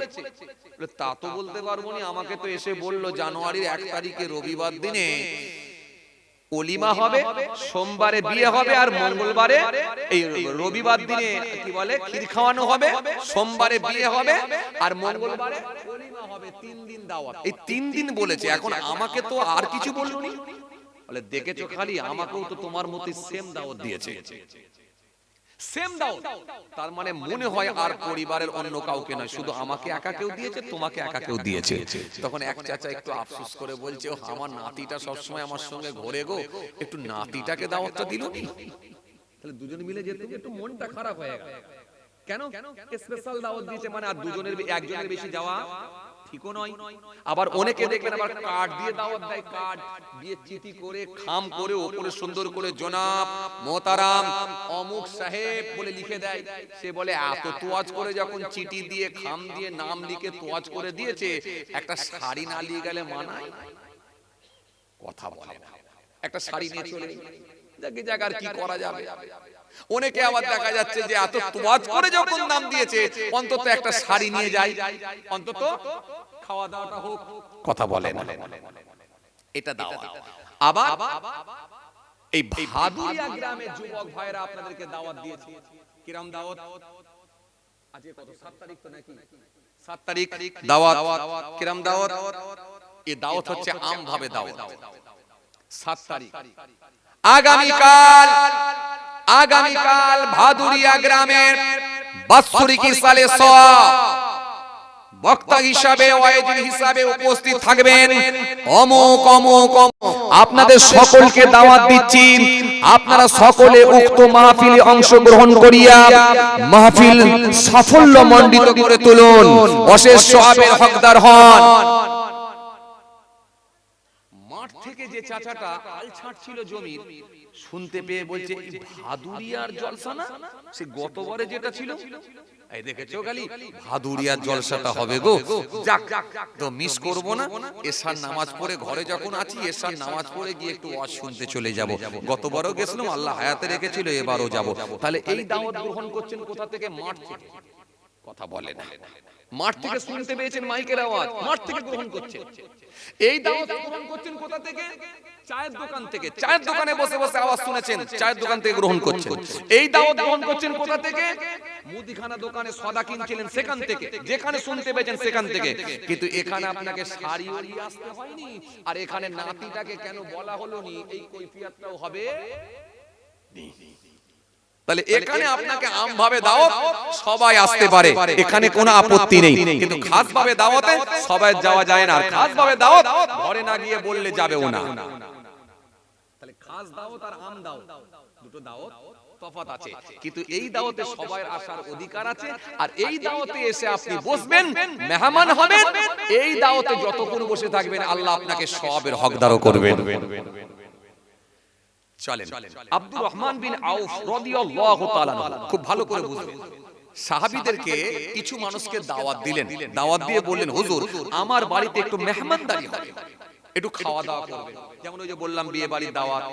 বলে তা তো বলতে পারবো না, আমাকে তো এসে বললো জানুয়ারির 1 তারিখে রবিবার দিনে ওলিমা হবে, সোমবারে বিয়ে হবে আর মঙ্গলবারে এই রবিবার দিনে কি বলে ক্ষীর খাওয়ানো হবে, সোমবারে বিয়ে হবে আর মঙ্গলবারে ওলিমা হবে। 3 দিন দাওয়াত। এই 3 দিন বলেছে। এখন আমাকে তো আর কিছু বললো না। বলে দেখেছো খালি, আমাকেও তো তোমার মতই সেম দাওয়াত দিয়েছে, সেম দাওয়াত। তার মানে মনে হয় আর পরিবারের অন্য কাউকে নয়, শুধু আমাকে একা কেউ দিয়েছে, তোমাকে একা কেউ দিয়েছে। তখন এক চাচা একটু আফসোস করে বলছে, ও আমার নাতিটা সবসময় আমার সঙ্গে ঘোরে গো, একটু নাতিটাকে দাওয়াতটা দিল নি। তাহলে দুজন মিলে যেতে একটু মনটা খারাপ হয়ে গেল। কেন? স্পেশাল দাওয়াত দিয়েছে মানে, আর দুজনের একজনের বেশি যাওয়া ঠিকও নয়। আবার অনেকে দেখবেন আবার কার্ড দিয়ে দাওয়াত দেয়, কার্ড দিয়ে চিঠি করে খাম করে ওপরে সুন্দর করে জনাব মোহতারাম অমুক সাহেব বলে লিখে দেয়। সে বলে এত তোয়াজ করে যখন চিঠি দিয়ে খাম দিয়ে নাম লিখে তোয়াজ করে দিয়েছে, একটা শাড়ি না নিয়ে গেলে মানায়? কথা বলে না। একটা শাড়ি নিয়ে চলে জায়গার কি করা যাবে। অনেকে আবার দেখা যাচ্ছে যে এত তোয়াজ করে যখন নাম দিয়েছে, অন্তত একটা শাড়ি নিয়ে যায়, অন্তত খাওয়া দাওয়াটা হোক। কথা বলে না। এটা দাওয়াত। আবার এই ভাদুরিয়া গ্রামের যুবক ভাইরা আপনাদেরকে দাওয়াত দিয়েছে। কিরম দাওয়াত? আজকে কত 7 তারিখ তো নাকি? 7 তারিখ দাওয়াত। কিরম দাওয়াত? এই দাওয়াত হচ্ছে আম ভাবে দাওয়াত। 7 তারিখ আগামীকাল ভাদুরিয়া গ্রামের বাৎসরিক সালে বক্তা হিসাবে ওয়াইজিন হিসাবে উপস্থিত থাকবেন অমুক অমুক। আপনাদের সকলকে দাওয়াত দিচ্ছি, আপনারা সকলে উক্ত মাহফিলে অংশগ্রহণ করিয়া মাহফিল সাফল্য মণ্ডিত করে তুলুন, অশেষ সওয়াবের হকদার হন। মাঠ থেকে যে চাচাটা আল ছাড়ছিল জমির, শুনতে পেয়ে বলছে ভাদুরিয়ার জলসা না, সে গতবারে যেটা ছিল। এই দেখেছো খালি ভাদুরিয়ার জলসাটা হবে গো, যাক তো মিস করব না। এশার নামাজ পড়ে ঘরে যখন আছি, এশার নামাজ পড়ে গিয়ে একটু ওয়াজ শুনতে চলে যাব। গতবারও গেছিলাম, আল্লাহ হায়াতে রেখেছিল, এবারও যাব। তাহলে এই দাওয়াত গ্রহণ করছেন কোথা থেকে? মাঠ থেকে। কথা বলে না। মাঠ থেকে শুনতে পেয়েছেন মাইকের আওয়াজ, মাঠ থেকে গ্রহণ করছেন। এই দাওয়াত গ্রহণ করছেন কোথা থেকে? চায়ের দোকান থেকে। চায়ের দোকানে বসে বসে আওয়াজ শুনেছেন, চায়ের দোকান থেকে গ্রহণ করছেন। এই দাওয়াত গ্রহণ করছেন কোথা থেকে? মুদিখানা দোকানে সদা কিনছিলেন, সেখান থেকে। যেখানে শুনতে পেয়েছেন সেখান থেকে। কিন্তু এখানে আপনাকে শাড়ি নিয়ে আসতে হয়নি, আর এখানে নাতিটাকে কেন বলা হলো নি, এই কৈফিয়তটাও হবে। তাহলে এখানে আপনাকে আম ভাবে দাওয়াত, সবাই আসতে পারে, এখানে কোনো আপত্তি নেই। কিন্তু খাস ভাবে দাওয়াতে সবাই যাওয়া যায় না। আর খাস ভাবে দাওয়াত ঘরে না গিয়ে বললে যাবেও না। তাহলে খাস দাওয়াত আর আম দাওয়াত দুটো দাওয়াত তফাৎ আছে, কিন্তু এই দাওয়াতে সবাই আসার অধিকার আছে। আর এই দাওয়াতে এসে আপনি বসবেন, মেহমান হবেন। এই দাওয়াতে যতক্ষণ বসে থাকবেন, আল্লাহ আপনাকে সওয়াবের হকদারও করবেন। চলেন, আব্দুর রহমান বিন আউফ রাদিয়াল্লাহু তাআলা খুব ভালো করে বুঝবেন। সাহাবীদেরকে কিছু মানুষকে দাওয়াত দিলেন, দাওয়াত দিয়ে বললেন, হুজুর আমার বাড়িতে একটু মেহমানদারি হবে, একটু খাওয়া দাওয়া করবেন। যেমন ওই যে বললাম বিয়ে বাড়ির দাওয়াত,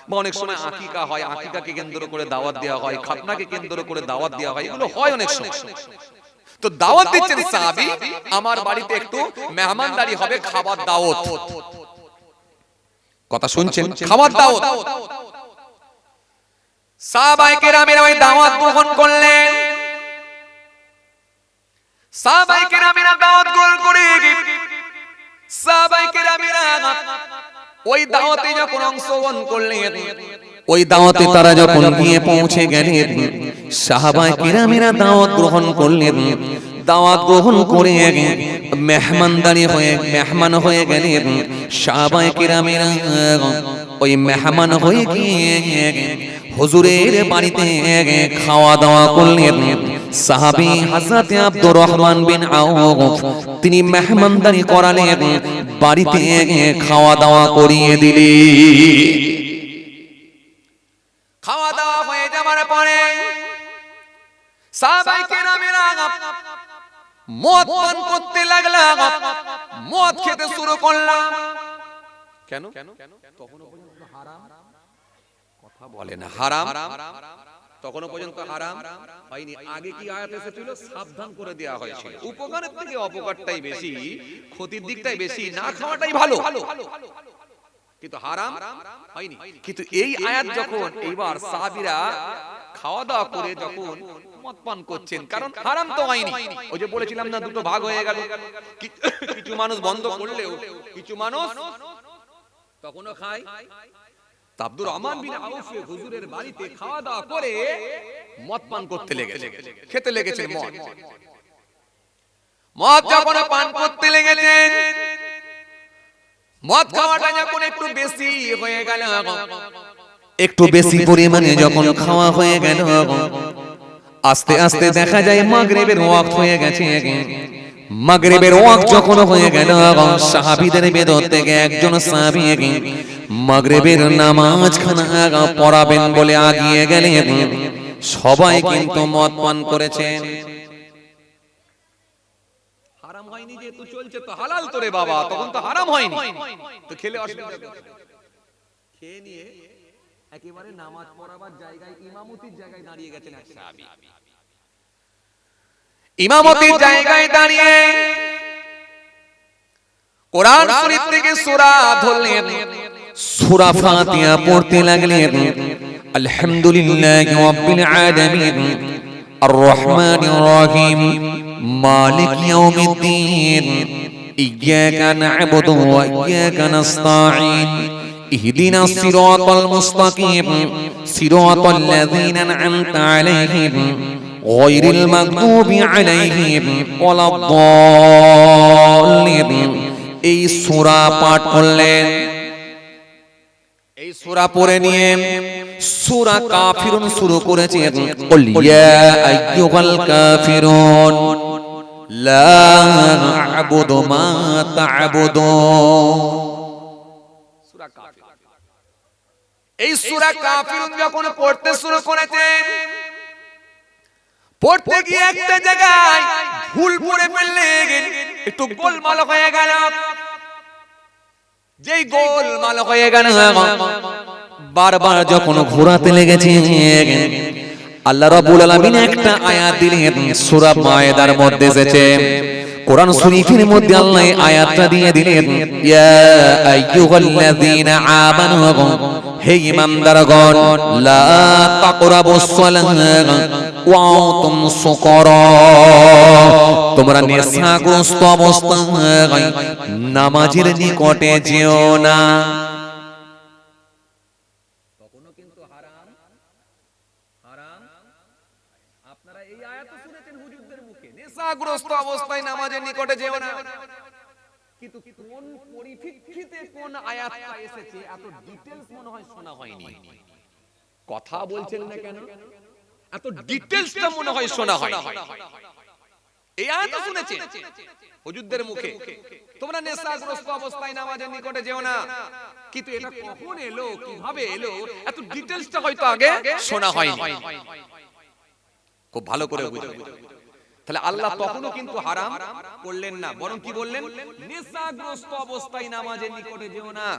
বা অনেক সময় আকিকা হয়, আকিকাকে কেন্দ্র করে দাওয়াত দেওয়া হয়, খাতনাকে কেন্দ্র করে দাওয়াত দেওয়া হয়, এগুলো হয় অনেক সময়। তো দাওয়াত দিচ্ছেন সাহাবী, আমার বাড়িতে একটু মেহমানদারি হবে, খাবার দাওয়াত। কথা শুনছেন? খাবার দাওয়াত। সাহাবায়ে কেরামেরা ওই দাওয়াত গ্রহণ করলেন। সাহাবায়ে কেরামেরা দাওয়াত গ্রহণ করে সাহাবায়ে কেরামেরা ওই দাওয়াতে যখন অংশগ্রহণ করলেন, ওই দাওয়াতে তারা যখন গিয়ে পৌঁছে গেলেন, সাহাবায়ে কেরামেরা দাওয়াত গ্রহণ করলেন। দাওয়াত গ্রহণ করে মেহমানদারি হয়ে মেহমান হয়ে গেলেন। সাহাবায়ে কেরামেরা ওই মেহমান হয়ে গিয়ে হুজুরের বাড়িতে খাওয়া দাওয়া করলেন। সাহাবী হযরত আব্দুর রহমান বিন আউফ তিনি মেহমানদারি করালেন, বাড়িতে খাওয়া দাওয়া করিয়ে দিলেন। খাওয়া দাওয়া হয়ে যাওয়ার পরে সাহাবায়ে কেরামেরা মদ পান করতে লাগলাম, মদ খেতে শুরু করলাম। কেন? তখনও পর্যন্ত হারাম কথা বলে না, হারাম তখনও পর্যন্ত হারাম হয়নি। আগে কি আয়াত এসেছিল? সাবধান করে দেওয়া হয়েছিল, উপকারের থেকে অপকারটাই বেশি, ক্ষতির দিকটাই বেশি, না খাওয়াটাই ভালো। কিন্তু হারাম হয়নি। কিন্তু এই আয়াত যখন এইবার সাহাবীরা খাওয়া দাওয়া করে যখন মদ পান করছেন, কারণ হারাম তো হয়নি, ওই যে বলেছিলাম না দুটো ভাগ হয়ে গেল, কিছু মানুষ বন্ধ করলেও কিছু মানুষ তখনও খায়। আব্দুর রহমান বিন আউফ হুজুরের বাড়িতে খাওয়া দাওয়া করে মদ পান করতে লেগেছে, খেতে লেগেছে মদ। মদ যখন পান করতে লেগেছেন, মদ খাওয়াটা যখন একটু বেশি হয়ে গেল, একটু বেশি পরিমাণে যখন খাওয়া হয়ে গেল, আস্তে আস্তে দেখা যায় মাগরিবের ওয়াক্ত হয়ে গেছে। মাগরিবের ওয়াক্ত যখন হয়ে গেল, সাহাবীদের ভেতর থেকে একজন সাহাবী মাগরিবের নামাজ খানা পড়াবেন বলে আগিয়ে গেলেন। সবাই কিন্তু মদ পান করেছেন। হারাম হয়নি যেহেতু চলছে তো হালাল তো রে বাবা, তখন তো হারাম হয়নি, তো খেলে অসুবিধা কোথায়? খেয়ে নিয়ে একেবারে নামাজ পড়াবার জায়গায় ইমামতির জায়গায় দাঁড়িয়ে গেছেন এক সাহাবী। ইমামতির জায়গায় দাঁড়িয়ে কোরআন শরীফ থেকে সূরা ধরলেন, সূরা ফাতিহা পড়তে লাগলেন। আলহামদুলিল্লাহি রাব্বিল আলামিন আর রহমানির রহিম মালিক ইয়াউমিদ্দিন ইয়্যাকা না'বুদু ওয়া ইয়্যাকা নাস্তাঈন ইহদিনাস সিরাতাল মুস্তাকিম সিরাতাল লাযীনা আন'আমতা আলাইহিম গায়রিল মাগদুবি আলাইহিম ওয়ালাদ-দাল্লিন। এই সূরা পাঠ করলেন। এই সূরা পড়ে নিয়ে সূরা কাফিরুন শুরু করেছেন। কুল ইয়া আইয়ুহাল কাফিরুন লা আ'বুদু মা তা'বুদুন। সূরা কাফির। এই সূরা কাফিরুন যখন পড়তে শুরু করেছেন, পড়তে গিয়ে একটা জায়গায় ভুল পড়ে ফেললেন, একটু গোলমাল হয়ে গেল। যেই গোলমাল হয়ে গেল, বারবার যখন ঘোরাতে লেগেছে, আল্লাহ রাব্বুল আলামিন একটা আয়াত দিলেন। সূরা মায়েদার মধ্যে এসেছে, কোরআন শরীফের মধ্যে আল্লাহ আয়াতটা দিয়ে দিলেন, ইয়া আইয়ুহাল্লাযীনা আমানু, হে ঈমানদারগণ, লা তাকরাবুস সালাহ ওয়া আনতুম সুকারা, তোমরা নেশাগ্রস্ত অবস্থায় নামাজের নিকটে যেও না। তখনও কিন্তু হারাম। হারাম আপনারা এই আয়াত শুনেছেন হুজুরদের মুখে, নেশাগ্রস্ত অবস্থায় নামাজের নিকটে যেও না। কিন্তু কোন পরিপ্রেক্ষিতে কোন আয়াতটা এসেছে এত ডিটেইলস মনে হয় শোনা হয়নি। কথা বলছেন না কেন? এত ডিটেইলসটা মনে হয় শোনা হয়। এই আয়াত শুনেছেন হুজুরদের মুখে, তোমরা নেশাগ্রস্ত অবস্থায় নামাজের নিকটে যেও না। কিন্তু এটা কখন এলো, কিভাবে এলো, এত ডিটেইলসটা হয়তো আগে শোনা হয়নি। খুব ভালো করে বুঝুন। তাহলে আল্লাহ তখনও কিন্তু হারাম করলেন না, বরং কি বললেন? নেশাগ্রস্ত অবস্থায় নামাজের নিকটে যেও না।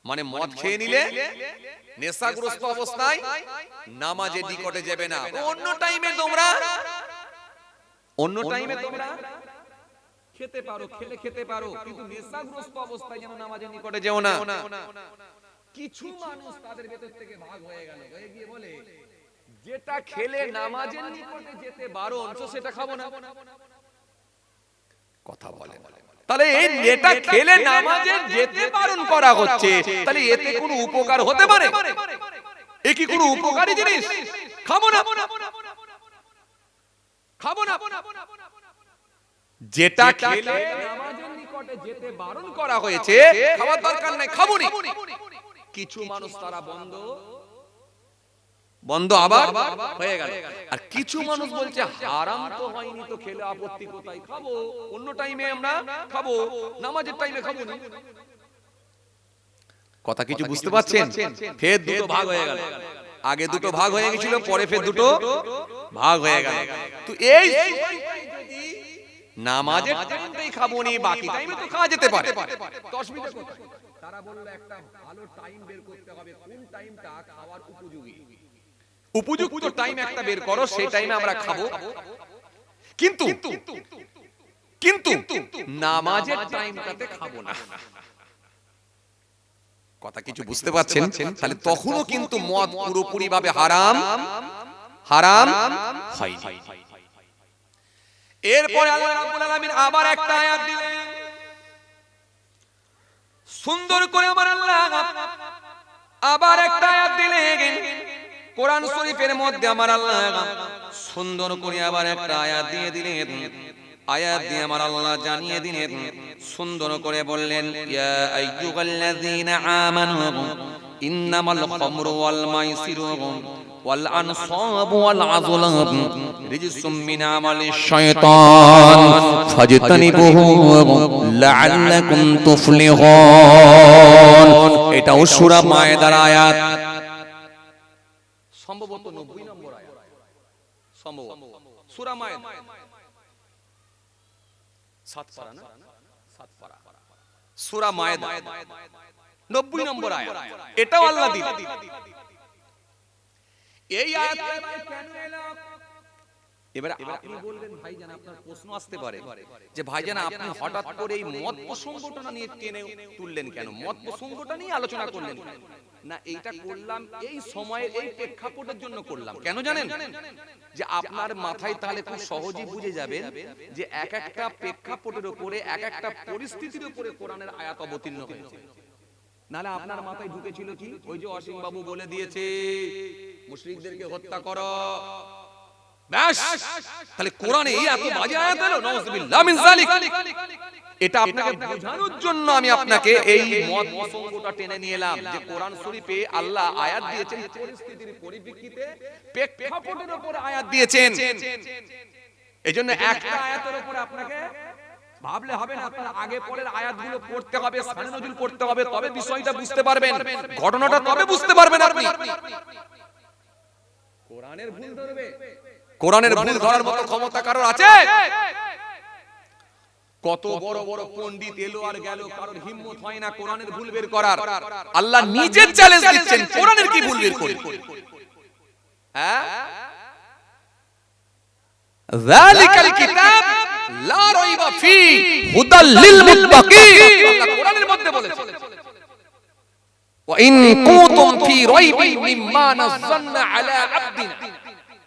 মানে মদ খেয়ে নিলে নেশাগ্রস্ত অবস্থায় নামাজের নিকটে যাবে না। অন্য টাইমে তোমরা খেতে পারো, খেতে পারো, কিন্তু নেশাগ্রস্ত অবস্থায় যেন নামাজের নিকটে যেও না। কিছু মানুষ তাদের ভেতর থেকে ভাগ হয়ে গেল, হয়ে গিয়ে বলে যেটা খেলে নামাজের নিকটে যেতে বারণ, তো সেটা খাবো না। কথা বলে, তাহলে এই যেটা খেলে নামাজে যেতে বারণ করা হচ্ছে, তাহলে এতে কোনো উপকার হতে পারে? এ কি কোনো উপকারী জিনিস? খাবো না, খাবো না। যেটা খেলে নামাজের নিকটে যেতে বারণ করা হয়েছে, খাওয়ার দরকার নাই, খাবো না। কিছু মানুষ তারা বন্ধ বন্ধ আবার হয়ে গেল। আর কিছু মানুষ বলছে হারাম তো হয়নি তো খেলে আপত্তি কোথায়, খাবো অন্য টাইমে আমরা খাবো, নামাজের টাইমে খাবো না। কথা কিছু বুঝতে পারছেন? ফের দুটো ভাগ হয়ে গেল, আগে দুটো ভাগ হয়ে গেছিল, পরে ফের দুটো ভাগ হয়ে গেল। তো এই নামাজের টাইমটাই খাবো নি, বাকি টাইমে তো খাওয়া যেতে পারে। অসুবিধা কোথায়? তারা বলল একটা ভালো টাইম বের করতে হবে, কোন টাইমটা খাওয়ার উপযোগী, উপযুক্ত টাইম একটা বের করো, সেই টাইমে আমরা খাবো। কিন্তু কিন্তু নামাজের টাইমটাতে খাবো না। কথা কিছু বুঝতে পারছেন? তাহলে তখনও কিন্তু মদ পুরোপুরি ভাবে হারাম হারাম হয়নি। এরপরে আল্লাহ রাব্বুল আলামিন আবার একটা আয়াত দিলেন, সুন্দর করে আমার আল্লাহ আবার একটা আয়াত দিলেন কোরআন শরীফের মধ্যে। আমার আল্লাহ সুন্দর করে আবার একটা আয়াত দিয়ে দিলেন, আয়াত দিয়ে আমার আল্লাহ জানিয়ে দিলেন, সুন্দর করে বললেন, ইয়া আইয়ুহাল্লাযীনা আমানু ইন্নামাল খামরু ওয়াল মাইসিরু ওয়াল আনসাবু ওয়াল আযলাম রিজসুম মিন আমালিশ শাইতান ফাজতানিবুহু লাআল্লাকুম তুফলিহুন। এটা সূরা মায়েদার আয়াত, সম্ভবত 90 নম্বর আয়াত, সম্ভবত সূরা মায়েদা 7 পারা না, 7 পারা সূরা মায়েদা 90 নম্বর আয়াত। এটাও আল্লাহ দিলেন। এই আয়াত কেন এলো? এবারে আপনি বলবেন ভাইজান, আপনার প্রশ্ন আসতে পারে যে ভাইজান আপনি হঠাৎ করে এই মদ প্রসঙ্গটা নিয়ে টেনে তুললেন কেন, মদ প্রসঙ্গটা নিয়ে আলোচনা করলেন না? এইটা করলাম এই সময়ে এই প্রেক্ষাপটের জন্য করলাম। কেন জানেন? যে আপনার মাথায় তাহলে খুব সহজেই বুঝে যাবেন যে এক একটা প্রেক্ষাপটের উপরে, এক একটা পরিস্থিতির উপরে কোরআনের আয়াত অবতীর্ণ হয়েছে। নালে আপনার মাথায় ঢুকেছিল কি, ওই যে অসীম বাবু বলে দিয়েছে মুশরিকদেরকে হত্যা করো, ব্যাস। তাহলে কোরআনে এই এত বাজে আয়াত এলো, নাউযুবিল্লাহ মিন যালিক। এটা আপনাকে বোঝানোর জন্য আমি আপনাকে এই মত প্রসঙ্গটা টেনে নিয়ে এলাম যে কোরআন শরীফে আল্লাহ আয়াত দিয়েছেন পরিস্থিতির পরিপ্রেক্ষিতে, প্রেক্ষাপটের উপর আয়াত দিয়েছেন। এইজন্য একটা আয়াতের উপর আপনাকে ভাবলে হবে না, আপনার আগে পরের আয়াতগুলো পড়তে হবে, শানে নজুল পড়তে হবে, তবে বিষয়টা বুঝতে পারবেন, ঘটনাটা তবে বুঝতে পারবেন আপনি। কোরআনের ভুল ধরবে, কোরআনের ভুল ধরার মতো ক্ষমতা কারোর আছে? কত বড় বড় পণ্ডিত এলো আর গেল, কারোর হিম্মত হয় না কোরআনের ভুল বের করার। আল্লাহ নিজে চ্যালেঞ্জ দিচ্ছেন, কোরআনের কি ভুল বের করে? হ্যাঁ, যালিকাল কিতাব লা রাইবা ফি হুদাল লিল মুত্তাকিন। আল্লাহ কোরআনের মধ্যে বলেছেন, ওয়া ইন কুনতুম ফি রাইবিন মিম্মা নাযালনা আলা আবদিনা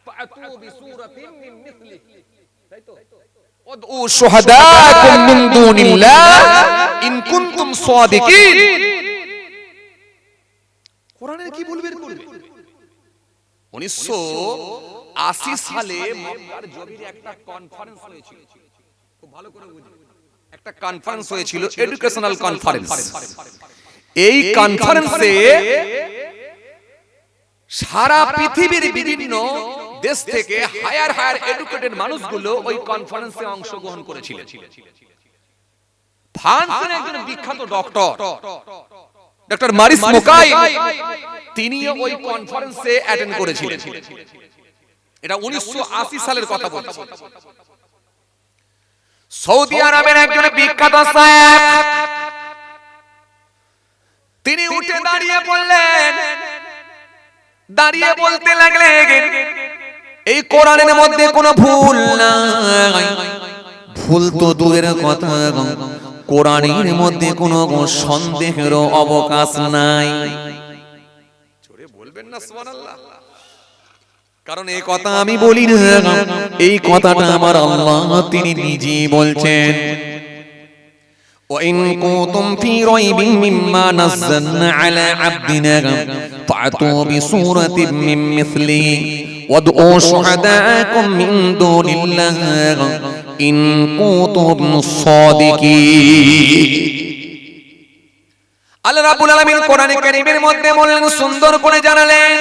ফাআতু বিসূরাতিন মিন মিসলিহি। তাই তো, ওয়াদউ শুহাদাকুম মিন দুনিল্লাহ ইন কুনতুম সাদিকিন। কোরআনের কি ভুল বের করবে? 1980 সালে মক্কার জমিনে একটা কনফারেন্স হয়েছিল, খুব ভালো করে বুঝুন। একটা কনফারেন্স হয়েছিল, এডুকেশনাল কনফারেন্স। এই কনফারেন্সে সারা পৃথিবীর বিভিন্ন দেশ থেকে হায়ার এডুকেটেড মানুষগুলো ওই কনফারেন্সে অংশগ্রহণ করেছিলেন। ফ্রান্সের একজন বিখ্যাত ডক্টর মারিস মোকাই, তিনিও ওই কনফারেন্সে অ্যাটেন্ড করেছিলেন। এটা 1980 সালের কথা বলছি। সৌদি আরবের একজন বিখ্যাত শায়েখ, তিনি উঠে দাঁড়িয়ে বললেন, দাঁড়িয়ে বলতে লাগলেন, এই কোরআনের মধ্যে কোনো ভুল নাই। ভুল তো দূরের কথা, কোরআনের মধ্যে কোনো সন্দেহেরও অবকাশ নাই। জোরে বলবেন না সুবহানাল্লাহ। কারণ এই কথা আমি বলি না, এই কথাটা আমার আল্লাহ তিনি নিজেই বলছেন, وَإِن كُنتُمْ فِي رَيْبٍ مِّمَّا نَزَّلْنَا عَلَى عَبْدِنَا فَأْتُوا بِسُورَةٍ مِّن مِّثْلِهِ وَادْعُوا شُهَدَاءَكُم مِّن دُونِ اللَّهِ إِن كُنتُمْ صَادِقِينَ। আল্লাহ রাব্বুল আলামিন কোরআনে কারীমের মধ্যে বললেন, সুন্দর করে জানালেন,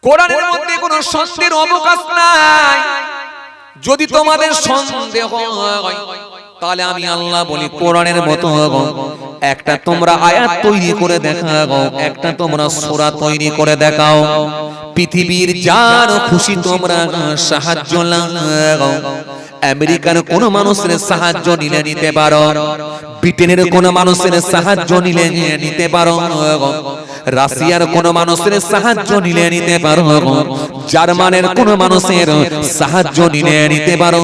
কোরআনের মধ্যে কোনো সন্দেহের অবকাশ নাই। যদি তোমাদের সন্দেহ হয় তাহলে আমি আল্লাহ বলি কোরআনের মতো একটা তোমরা আয়াত তৈরি করে দেখাও, একটা তোমরা সূরা তৈরি করে দেখাও। পৃথিবীর যার খুশি তোমরা সাহায্য লাগাও। আমেরিকার কোন মানুষের সাহায্য নিলে নিতে পারো, ব্রিটেনের কোন মানুষের সাহায্য নিলে নিতে পারো, রাশিয়ার কোন মানুষের সাহায্য নিলে নিতে পারো, জার্মানের কোন মানুষের সাহায্য নিলে নিতে পারো।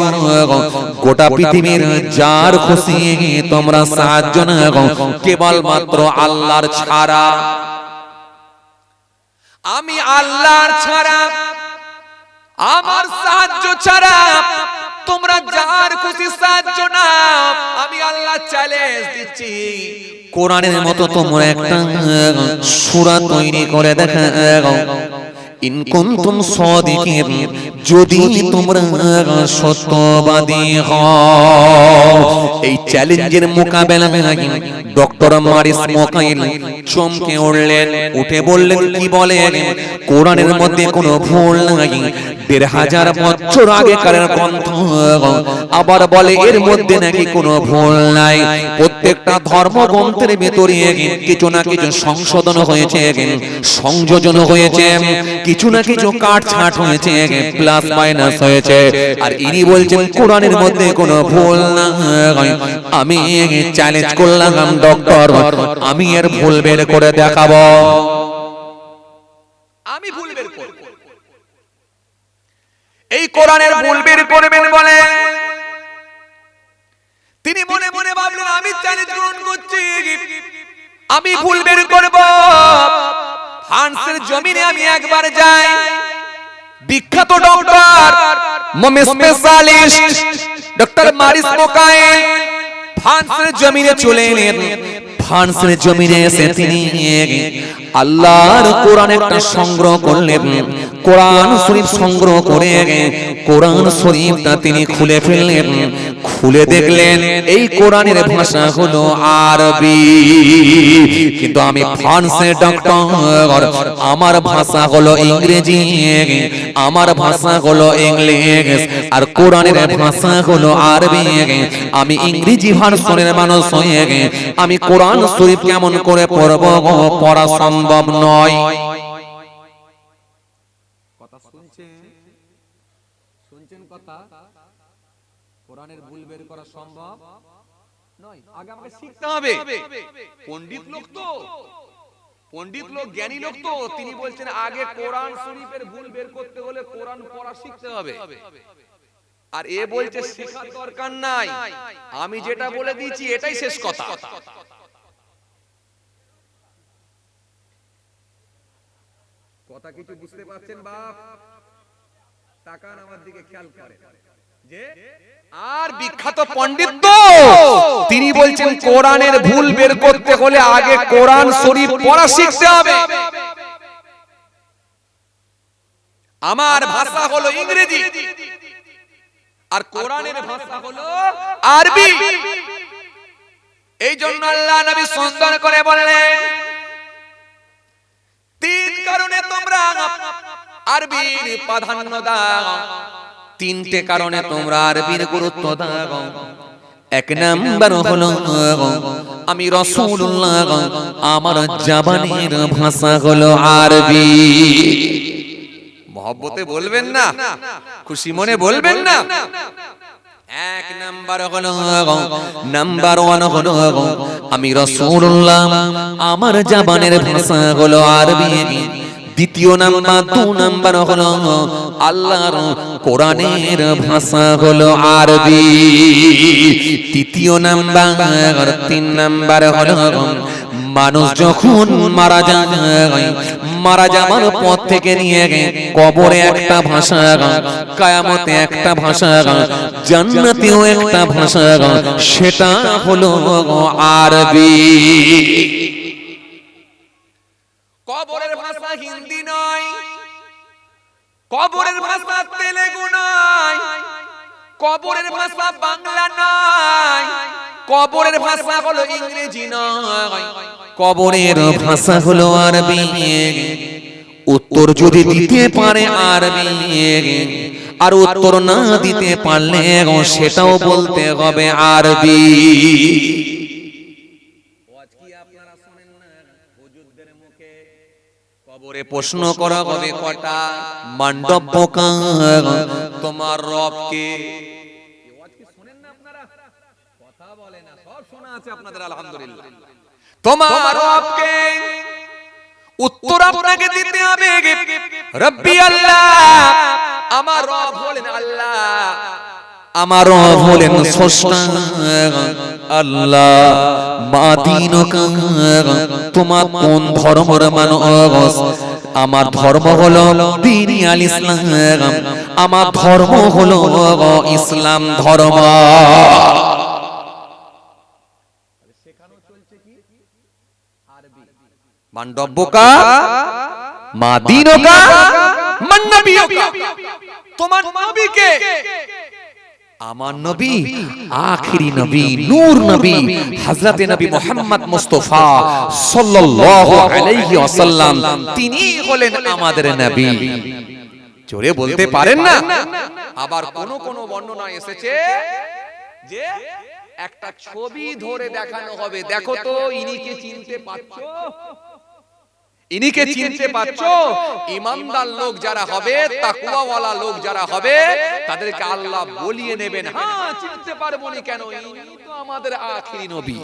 গোটা পৃথিবীর যার খুশি তোমরা সাহায্য নাও, কেবলমাত্র আল্লাহর ছাড়া। আমি আল্লাহর ছাড়া, আমার সাহায্য ছাড়া তোমরা যার খুশি সাহায্য নাও। আমি আল্লাহ চ্যালেঞ্জ দিচ্ছি, কোরআনের মতো তোমরা একটা সূরা তৈরি করে দেখাও। ইন কুনতুম সাদিকিন, যদি তোমরা সত্যবাদী হও। এই চ্যালেঞ্জের মোকাবেলায় ডক্টর মারিস মোকাইল চমকে উঠলেন, উঠে বললেন, কি বলেন? কোরআনের মধ্যে কোনো ভুল নাই। ১৫০০ বছর আগেকার গ্রন্থ, আবার বলে এর মধ্যে নাকি কোনো ভুল নাই। প্রত্যেকটা ধর্মগ্রন্থের ভেতরে কিছু না কিছু সংশোধন হয়েছে, সংযোজন হয়েছে, কিছু না কিছু কাটছাঁট হয়েছে, প্লাস মাইনাস হয়েছে। আর ইনি বলছেন কোরআনের মধ্যে কোনো ভুল নাই। আমি চ্যালেঞ্জ করলাম ডক্টর, আমি এর ভুল বের করে দেখাবো। আমি ভুল বের করব। এই কোরআনের ভুল বের করবেন বলে তিনি মনে মনে ভাবলেন, আমি চ্যালেঞ্জ গ্রহণ করছি, আমি ভুল বের করব। ফ্রান্সের জমিনে আমি একবার যাই, বিখ্যাত ডক্টর স্পেশালিস্ট ডক্টর মারিস মোকাইল ফ্রান্সের জমিনে চলে এলেন। ফ্রান্সের জমিনে এসে তিনি আল্লাহর কোরআন একটা সংগ্রহ করলেন। কোরআন শরীফ সংগ্রহ করে কোরআন শরীফটা তিনি খুলে ফেললেন। খুলে দেখলেন এই কোরআনের ভাষা হলো আরবি, কিন্তু আমি ফ্রান্সের ডক্টর, আমার ভাষা হলো ইংরেজি, আমার ভাষা হলো ইংলিশ, আর কোরআনের ভাষা হলো আরবি। আমি ইংরেজি ভাষণের মানুষ হয়ে আমি কোরআন শরীফ কেমন করে পড়ব? পড়া সম্ভব নয়। কথা শুনছেন কথা? কোরআনের ভুল বের করা সম্ভব নয়। আগে আমাকে শিখতে হবে। পণ্ডিত লোক তো, পণ্ডিত লোক, জ্ঞানী লোক তো, তিনি বলছেন আগে কোরআন শরীফের ভুল বের করতে হলে কোরআন পড়া শিখতে হবে। আর এ বলছে শেখার দরকার নাই, আমি যেটা বলে দিয়েছি এটাই শেষ কথা। কথা কিছু বুঝতে পারছেন বাপ? তাকান আমার দিকে, খেয়াল করেন। যে আর বিখ্যাত পণ্ডিত তো, তিনি বলছেন কোরআনের ভুল বের করতে হলে আগে কোরআন শরীফ পড়া শিখতে হবে। আমার ভাষা হলো ইংরেজি, আর কোরআনের ভাষা হলো আরবি। এই জন্য আল্লাহ নবী সুন্দর করে বললেন, তিন কারণে তোমরা আরবির প্রাধান্য দাও, তিনটে কারণে তোমরা আরবির গুরুত্ব দাও। এক নাম্বার হলো আমি রাসূলুল্লাহ, আমার জবানের ভাষা হলো আরবি। মহব্বতে বলবেন না, খুশি মনে বলবেন না। এক নাম্বার হলো, নাম্বার ওয়ান হলো আমি রাসূলুল্লাহ, আমার জবানের ভাষা হলো আরবি। দ্বিতীয় নাম্বার, দু নাম্বার হলো আল্লাহর কোরআনের ভাষা হলো আরবি। তৃতীয় নাম্বার, তিন নাম্বার হলো মানুষ যখন মারা যায়, মারা যাওয়ার পর থেকে নিয়ে কবরে একটা ভাষা, কিয়ামতে একটা ভাষা, জান্নাতেও একটা ভাষা, সেটা হলো আরবি। কবরের ভাষা হিন্দি নয়, কবরের ভাষা তেলেগু নয়, কবরের ভাষা বাংলা নয়, কবরের ভাষা হলো ইংরেজি নয়, কবরের ভাষা হলো আরবি। উত্তর যদি দিতে পারে আরবি, আর উত্তর না দিতে পারলে সেটাও বলতে হবে আরবি। কবরে প্রশ্ন করা হবে কটা, মান্ডব্য কার, তোমার রব কে? কথা বলে না, সব শোনা আছে আপনাদের আলহামদুলিল্লাহ। তোমার রব কে? উত্তর আপনাকে দিতে হবে রব্বি আল্লাহ, আমার রব হলেন আল্লাহ, আমার রব হলেন স্রষ্টা আল্লাহ। মা দীনুকা, তোমার কোন ধর্মের মানুষ? আমার ধর্ম হলো দ্বীন আল ইসলাম, আমার ধর্ম হলো ইসলাম ধর্ম। মান্ডব্যকা, মা দীনুকা, মান নবিয়ুকা, তোমার নবী কে? আমার নবী আখিরি নবী, নূর নবী, হযরত নবী মুহাম্মদ মুস্তাফা সাল্লাল্লাহু আলাইহি ওয়াসাল্লাম, তিনি হলেন আমাদের নবী। জোরে বলতে পারেন না? আবার কোন কোন বর্ণনা এসেছে যে একটা ছবি ধরে দেখানো হবে, দেখো তো ইনিকে চিনতে পারছো? ইনিকে চিনতে পারছো? ঈমানদার লোক যারা হবে, তাকওয়াওয়ালা লোক যারা হবে, তাদেরকে আল্লাহ বলিয়ে নেবেন, হ্যাঁ চিনতে পারবো না কেন, ইনি তো আমাদের আখিরি নবী।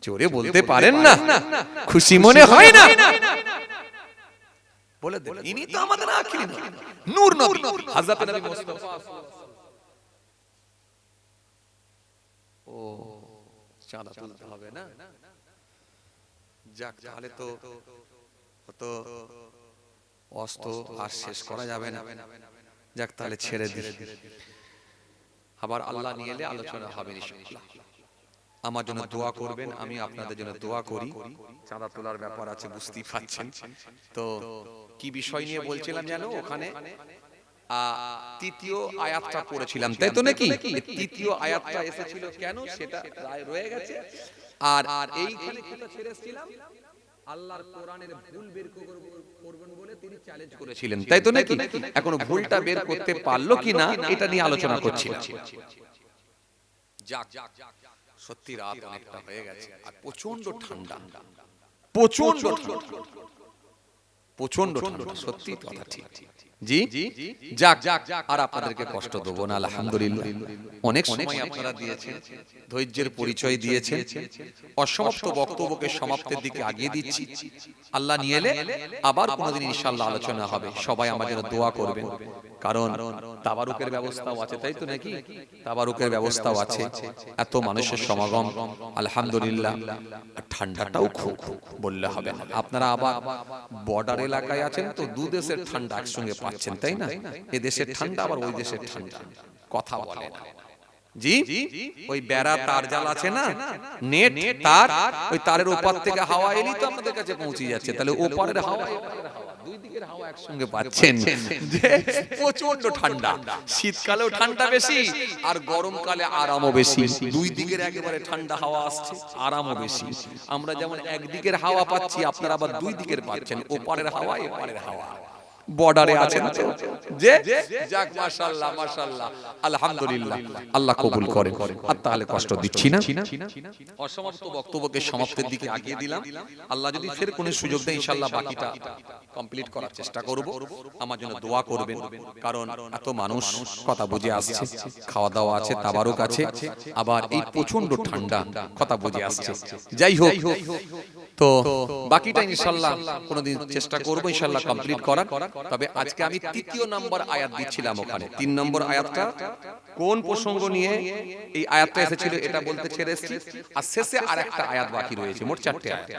জোরে বলতে পারেন না? খুশি মনে হয় না? বলে দেন, ইনি তো আমাদের আখিরি নবী, নূর নবী, হযরত নবী মুস্তাফা। ও চাঁদা তুলতে হবে না? যাক, তাহলে তো তো অস্ত আর শেষ করা যাবে না। যাক, তাহলে ছেড়ে দিই, আবার আল্লাহ নিয়ে এলে আলোচনা হবে ইনশাআল্লাহ। আমার জন্য দোয়া করবেন, আমি আপনাদের জন্য দোয়া করি। চাঁদা তোলার ব্যাপার আছে, বুঝতেই পারছেন। তো কি বিষয় নিয়ে বলছিলাম জানো? ওখানে তৃতীয় আয়াতটা পড়েছিলাম, তাই তো নাকি? তৃতীয় আয়াতটা এসেছিল কেন সেটা রয়ে গেছে। আর এইখানে কি ছেড়েছিলাম, আল্লাহর কোরআনের ভুল বের করবেন বলে তিনি চ্যালেঞ্জ করেছিলেন, তাই তো নাকি? এখন ভুলটা বের করতে পারলো কিনা এটা নিয়ে আলোচনা করছিলাম। যাক, সত্যি রাত অনেকটা হয়ে গেছে, আর প্রচন্ড ঠান্ডা, প্রচন্ড ঠান্ডা, প্রচন্ড ঠান্ডা, সত্যি কথা ঠিক। জি যাক, আর আপনাদেরকে কষ্ট দেবো না, আলহামদুলিল্লাহ অনেক সময় আপনারা দিয়েছেন, ধৈর্যের পরিচয় দিয়েছেন। অসমাপ্ত বক্তব্যকে সমাপ্তির দিকে আগিয়ে দিচ্ছি। আল্লাহ নিয়ে এলে আবার কোনোদিন ইনশাআল্লাহ আলোচনা হবে। সবাই আমার জন্য দোয়া করবেন, কারণ তাবারুকের ব্যবস্থাও আছে, তাই তো নাকি? তাবারুকের ব্যবস্থাও আছে, এত মানুষের সমাগম, আলহামদুলিল্লাহ। ঠান্ডাটাও খুব বললে হবে না, আপনারা আবার বর্ডার এলাকায় আছেন তো, দু দেশের ঠান্ডা একসঙ্গে পাচ্ছেন, তাই না? এ দেশের ঠান্ডা আবার ওই দেশের ঠান্ডা, কথা বলে না। জি, ওই বেড়া তার জাল আছে না, নেট তার, ওই তারের ওপার থেকে হাওয়া এলি তো আমাদের কাছে পৌঁছে যাচ্ছে, তাহলে ওপারের হাওয়া দুই দিকের হাওয়া একসঙ্গে পাচ্ছেন। প্রচন্ড ঠান্ডা, শীতকালেও ঠান্ডা বেশি আর গরমকালে আরামও বেশি, দুই দিকের একেবারে ঠান্ডা হাওয়া আসছে, আরামও বেশি। আমরা যেমন একদিকের হাওয়া পাচ্ছি, আপনারা আবার দুই দিকের পাচ্ছেন, ওপারের হাওয়া এপারের হাওয়া। বর্ডারে আছেন তো, যে যাক, মাশাআল্লাহ মাশাআল্লাহ, আলহামদুলিল্লাহ, আল্লাহ কবুল করেন। আর তাহলে কষ্ট দিচ্ছি না, অসমাপ্ত বক্তব্যকে সমাপ্তির দিকে আগিয়ে দিলাম। আল্লাহ যদি ফের কোনো সুযোগ দেয় ইনশাআল্লাহ বাকিটা কমপ্লিট করার চেষ্টা করব। আমার জন্য দোয়া করবেন, কারণ এত মানুষ কথা বুঝে আসছে, খাওয়া দাওয়া আছে, তাবারুক আছে, আবার এই প্রচন্ড ঠান্ডা, কথা বুঝে আসছে। যাই হোক, তো বাকিটা ইনশাআল্লাহ কোনদিন চেষ্টা করব ইনশাআল্লাহ কমপ্লিট করার। তবে আজকে আমি তৃতীয় নম্বর আয়াত দিচ্ছিলাম, ওখানে 3 নম্বর আয়াতটা কোন প্রসঙ্গ নিয়ে এই আয়াতটা এসেছিল এটা বলতে ছেড়ে এসেছি। আর শেষে আরেকটা আয়াত বাকি রয়েছে, মোট 4টে আয়াত।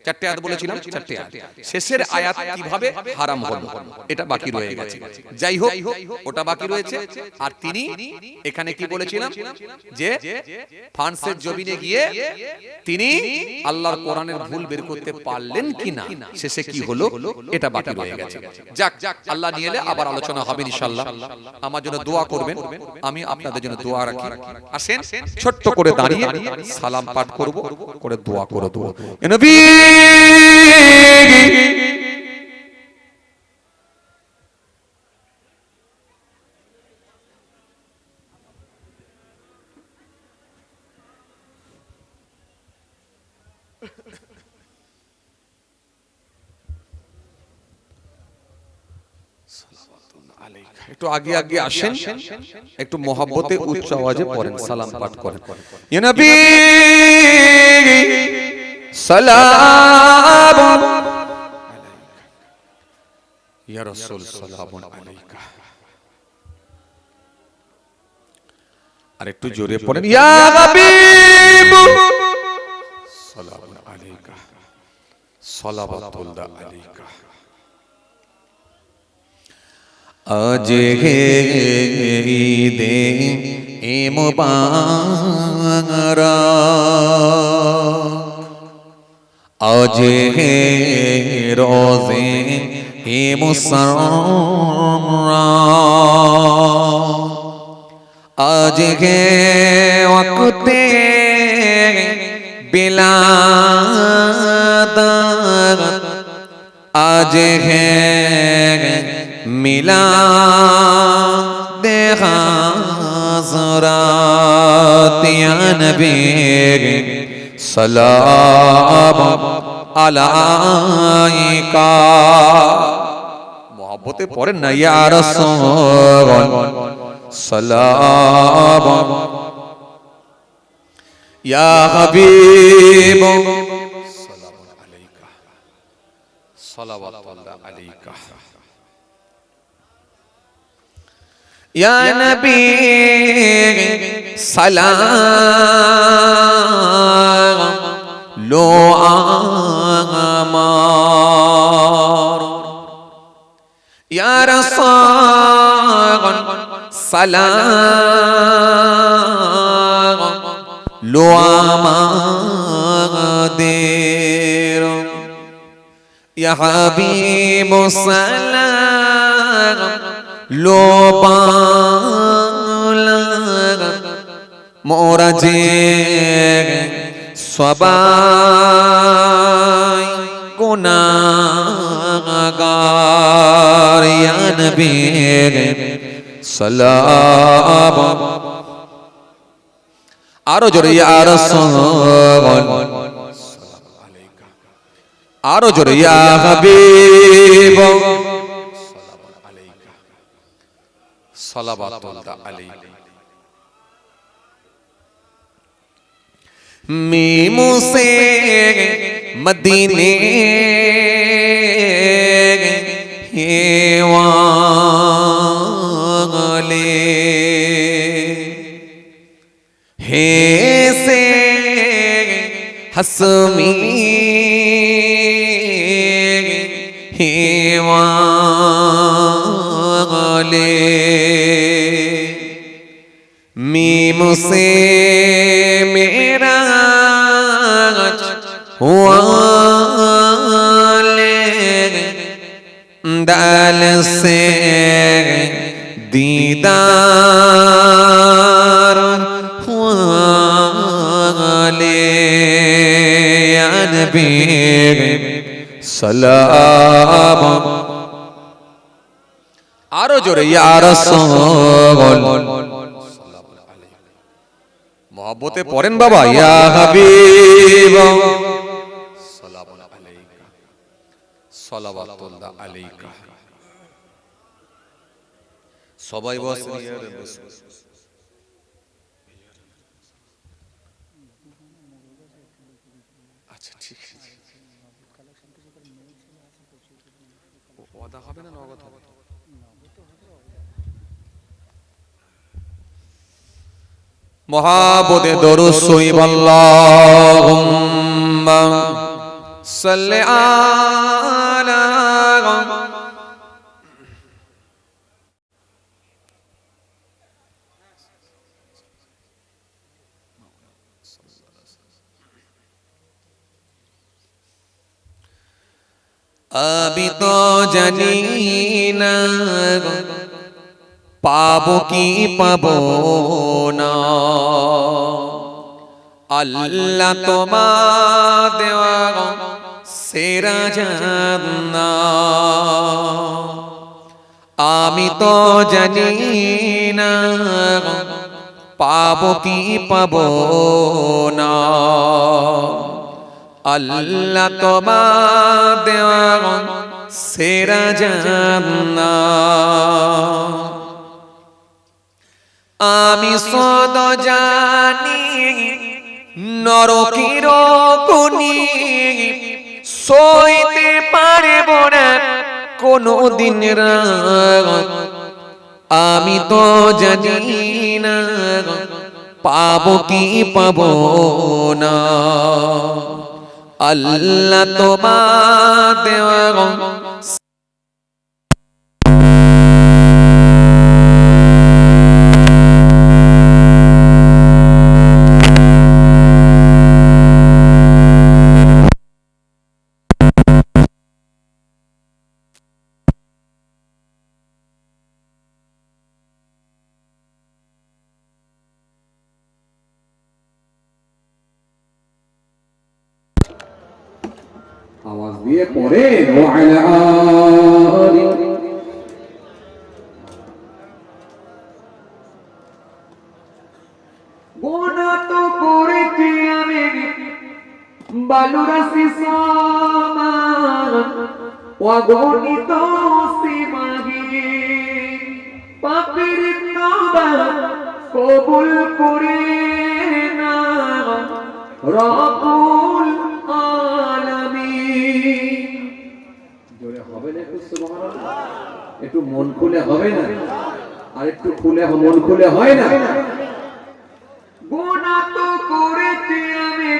4টে আয়াত বলেছিলাম, 4টে আয়াত। শেষের আয়াত কিভাবে হারাম হলো এটা বাকি রয়ে গেছে। যাই হোক, ওটা বাকি রয়েছে। আর তিনি এখানে কি বলেছিলাম, যে ফ্রান্সের জমিনে গিয়ে তিনি আল্লাহর কোরআনের ভুল বের করতে পারলেন কিনা, শেষে কি হলো এটা বাকি রয়ে গেছে। যাক, আল্লাহ নিয়ে এলে আবার আলোচনা হবে ইনশাআল্লাহ। আমার জন্য দোয়া করবেন, আমি আপনাদের জন্য দোয়া রাখি। আসেন ছোট্ট করে দাঁড়িয়ে সালাম পাঠ করব, করে দোয়া করে দেব। নবী একটু আগে আগে আসেন, একটু মহব্বতে উচ্চ আওয়াজে পড়েন, সালাম পাঠ করেন। ইয়া নবী সালাম ইয়া রাসূল সালামুন আলাইকা। আর একটু জোরে পড়েন, ইয়া হাবিব সালামুন আলাইকা সালাওয়াতুল্লাহ আলাইকা। আজ হে ঈদে মুবারক, আজ হে রোজে মুসররত, আজ হে ওয়াক্তে বিলাদত, আজ হে মিলাদে হাজরাত। ইয়া নবী সালাম আলাইকা। মহব্বতে পড়েন না, ইয়া রাসূল সালাম, ইয়া হাবিব সালামুন আলাইকা সালাওয়াতুল্লাহ আলাইকা। ইয়া নবী সালাম লো আমার, ইয়া রাসূল সালাম লো আমাদের, ইয়া হাবিব সালাম লো বাংলা মোরা যে সবাই গুনাহগার। ইয়া নবী সালাম, আরো জোরে ইয়া রাসূল, আরো জোরে ইয়া হাবিব সালাওয়াতুল্লাহ আলাইকা। मीमू से मदीने वाले, हे से हसमी हे वाले, मीम से मेरा वाले, दाल से दीदार वाले। या नबी सलाम, आरो जोरे या रसूल, মহব্বতে পড়েন বাবা, ইয়া হাবিব সালামুন আলাইকা সালাওয়াতুল্লাহ আলাইকা। সবাই বসেন, আচ্ছা ঠিক আছে। ওয়াদা হবে না নগদ হবে? মহাবদে দরুদ শরীফ আল্লাহুম্মা সাল্লি আলা আমি তো জানি না পাবো কি পাবো না, আল্লাহ তোমার দেওয়া সেরা জান্নাত। আমি তো জানি না পাবো কি পাবো না, আল্লাহ তোমার দেওয়া সেরা জান্নাত। আমি সদ জানি নরকের কোনি সইতে পারব না কোনো দিন রাত। আমি তো জানি না পাবো কি পাবো না। আল্লাহ তোমার দেওয়া আওয়াজ দিয়ে পড়ে ওয়ালা আলি গুনাহ তো করেছি আমি বালুরাশি সমান অগণিত সীমাহীন পাপের তওবা কবুল করে না রব্বুল আলামিন। জোরে হবে না একটু সুবহানাল্লাহ? একটু মন খুলে হবে না? আর একটু খুলে মন খুলে হয় না? গুনাহ তো করেছি আমি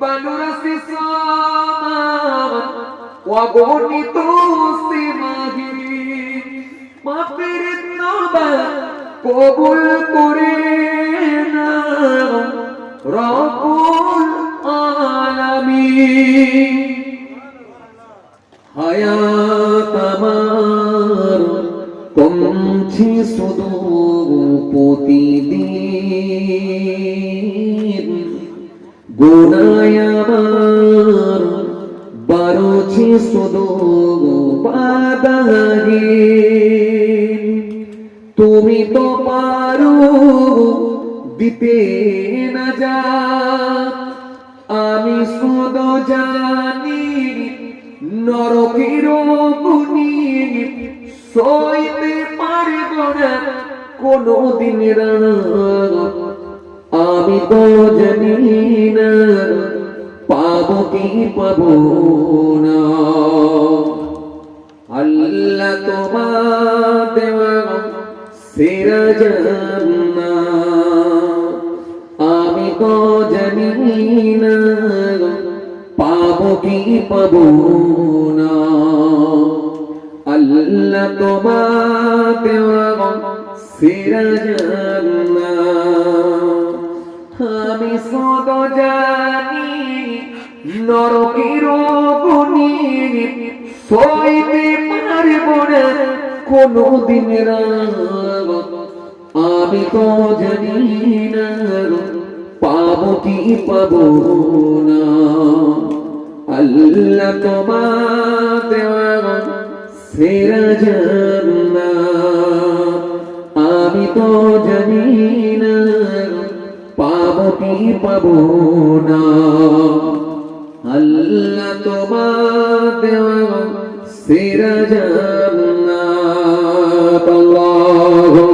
বালুরাশি সমান অগণিত সীমাহীন পাপের তওবা কবুল করে না রব্বুল আলামিন। হায়াত আমার কমছে শুধু প্রতিদিন, গুনাহ আমার বাড়ছে শুধু বাধাহীন। তুমি তো পারো দিতে না যা, আমি শুধু জানি নরকের গুনি সইতে পারব না কোনদিন রাত। আমি তো জানি না পাবো কি পাবো না। আল্লাহ তোমার দেওয়া সেরা জান্নাত। আমি তো জানি না পাবো কি পাবো না। আল্লাহ তোমার দেওয়া সেরা জান্নাত। আমি সদ জানি নরকের গুনি সইতে পারব না কোনদিন রাত। আমি তো জানি না পাবো কি পাবো না। আল্লাহ তোমার দেওয়া সেরা জান্নাত। আমি তো জানি না পাবো কি পাবো না। আল্লাহ তোমার দেওয়া সেরা জান্নাত। আল্লাহু